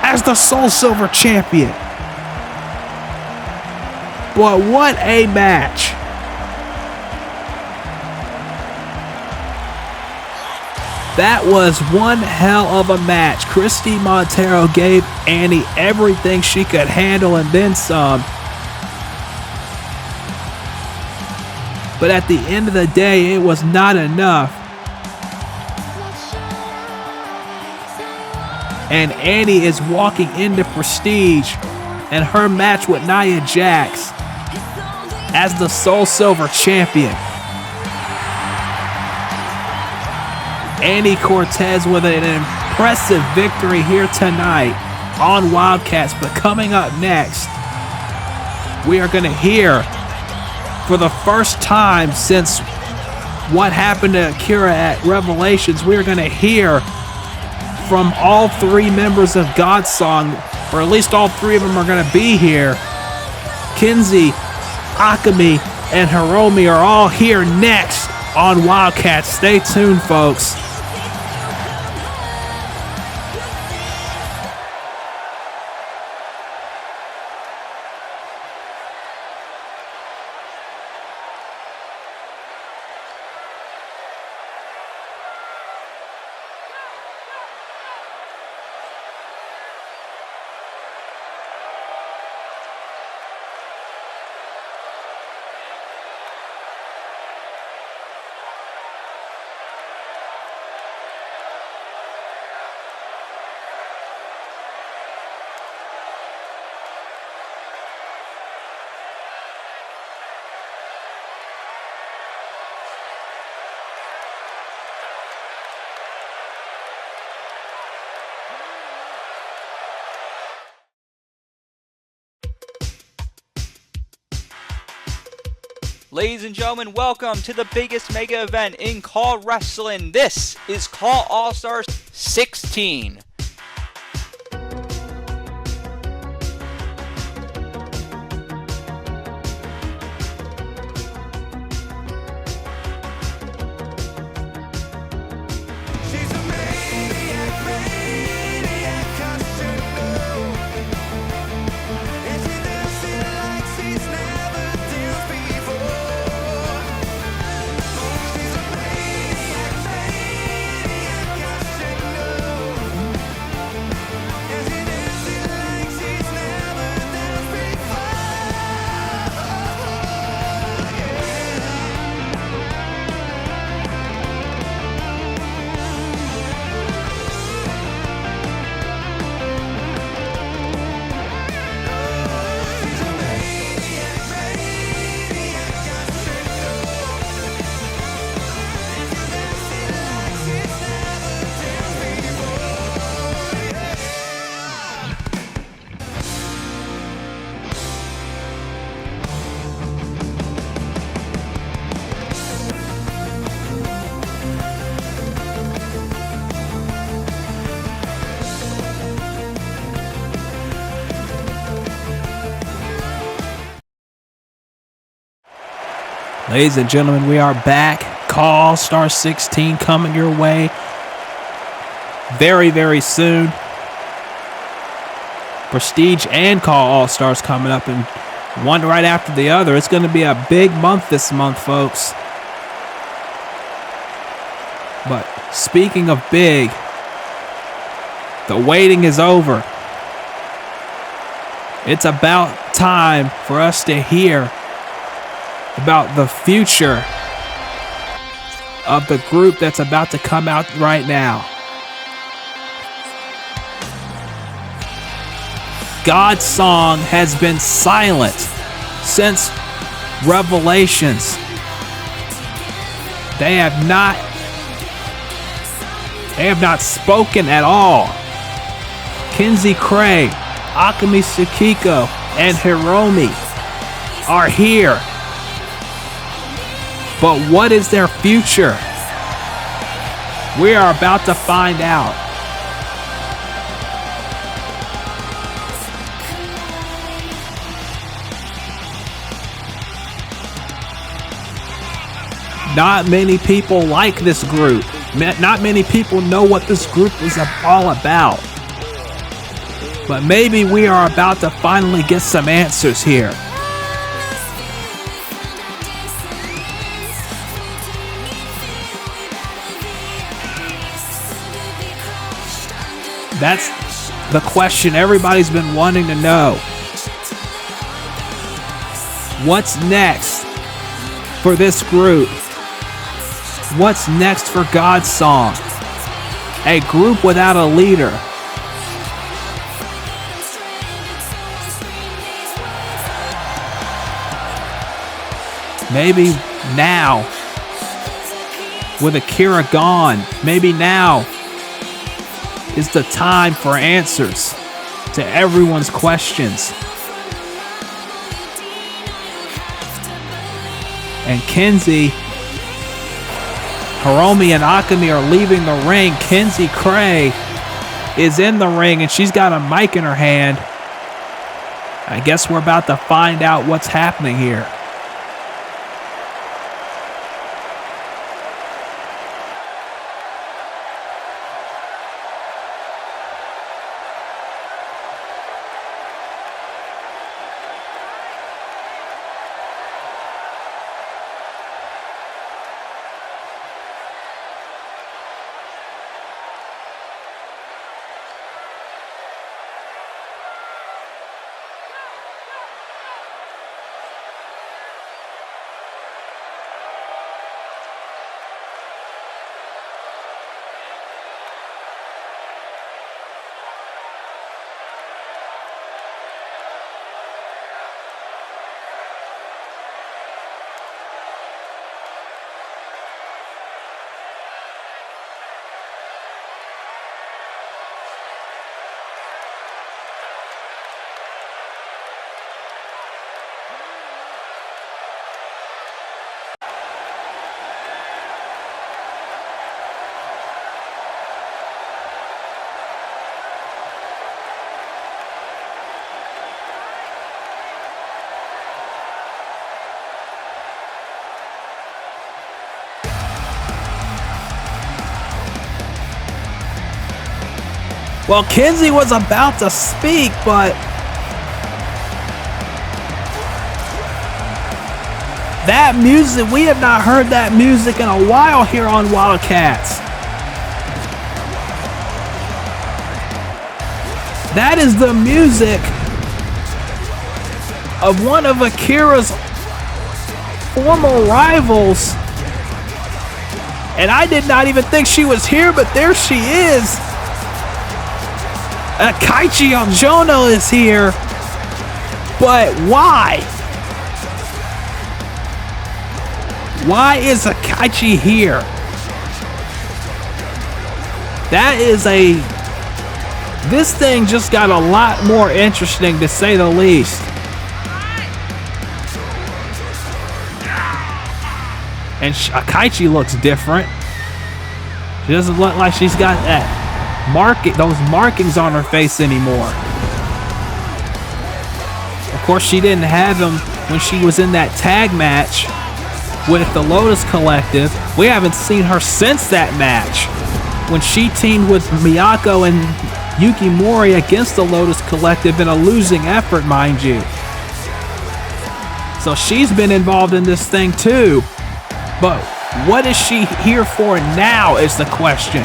as the Soulsilver champion. But what a match. That was one hell of a match. Christie Monteiro gave Annie everything she could handle and then some. But at the end of the day, it was not enough. And Annie is walking into Prestige and her match with Nia Jax as the Soulsilver champion. Annie Cortez with an impressive victory here tonight on Wildcats. But coming up next, we are going to hear for the first time since what happened to Akira at Revelations, we are going to hear from all 3 members of Godsong, or at least all 3 of them are going to be here. Kenzie, Akami, and Hiromi are all here next on Wildcats. Stay tuned, folks. Ladies and gentlemen, welcome to the biggest mega event in CAW Wrestling. This is CAW All-Stars 16. Ladies and gentlemen, we are back. CAW Star 16 coming your way very, very soon. Prestige and CAW All-Stars coming up, and one right after the other. It's going to be a big month this month, folks. But speaking of big, the waiting is over. It's about time for us to hear about the future of the group that's about to come out right now. God's Song has been silent since Revelations. They have not spoken at all. Kenzie Cray, Akemi Tsukiko, and Hiromi are here. But what is their future? We are about to find out. Not many people like this group. Not many people know what this group is all about. But maybe we are about to finally get some answers here. That's the question everybody's been wanting to know. What's next for this group? What's next for God's Song? A group without a leader. Maybe now, with Akira gone, maybe now is the time for answers to everyone's questions. And Kenzie, Hiromi, and Akemi are leaving the ring. Kenzie Cray is in the ring, and she's got a mic in her hand. I guess we're about to find out what's happening here. Well, Kenzie was about to speak, but that music, we have not heard that music in a while here on Wildcats. That is the music of one of Akira's former rivals. And I did not even think she was here, but there she is. Kaichi Jono is here, but why? Why is Kaichi here? This thing just got a lot more interesting, to say the least. And Kaichi looks different. She doesn't look like she's got that those markings on her face anymore. Of course, she didn't have them when she was in that tag match with the Lotus Collective. We haven't seen her since that match when she teamed with Miyako and Yuki Mori against the Lotus Collective in a losing effort, mind you. So she's been involved in this thing too. But what is she here for now is the question.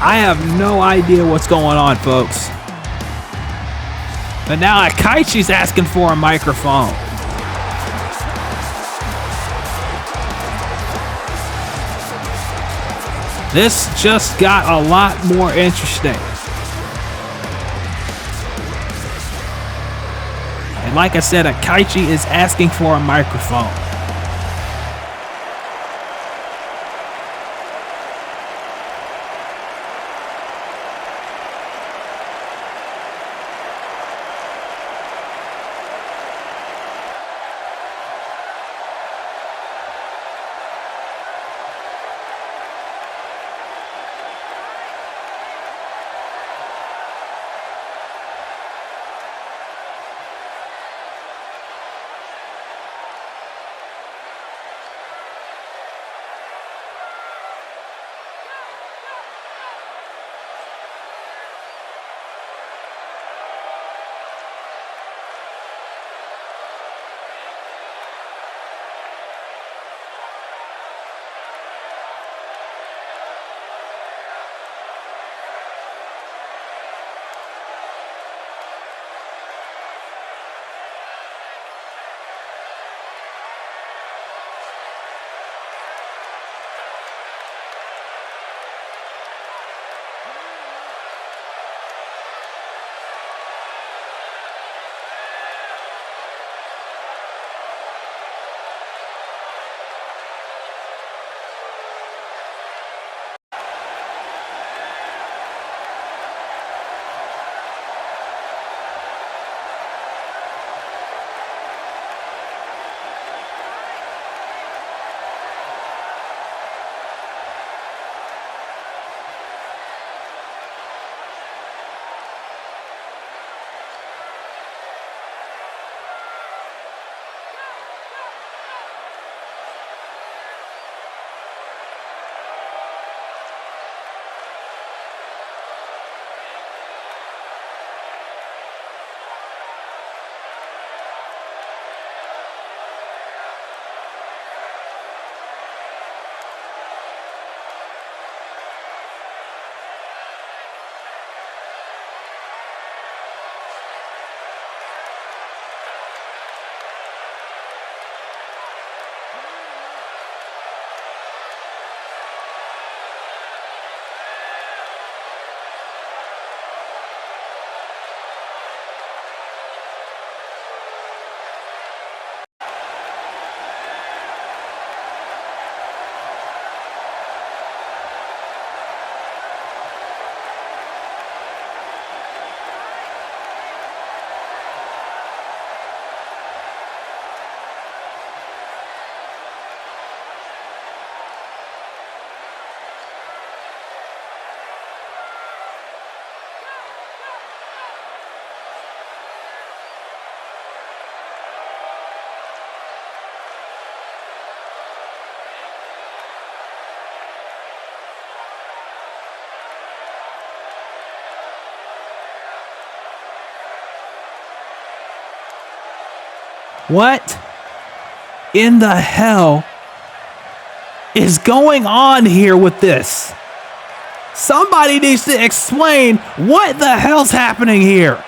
I have no idea what's going on, folks. But now Akaichi's asking for a microphone. This just got a lot more interesting. And like I said, Akaichi is asking for a microphone. What in the hell is going on here with this? Somebody needs to explain what the hell's happening here.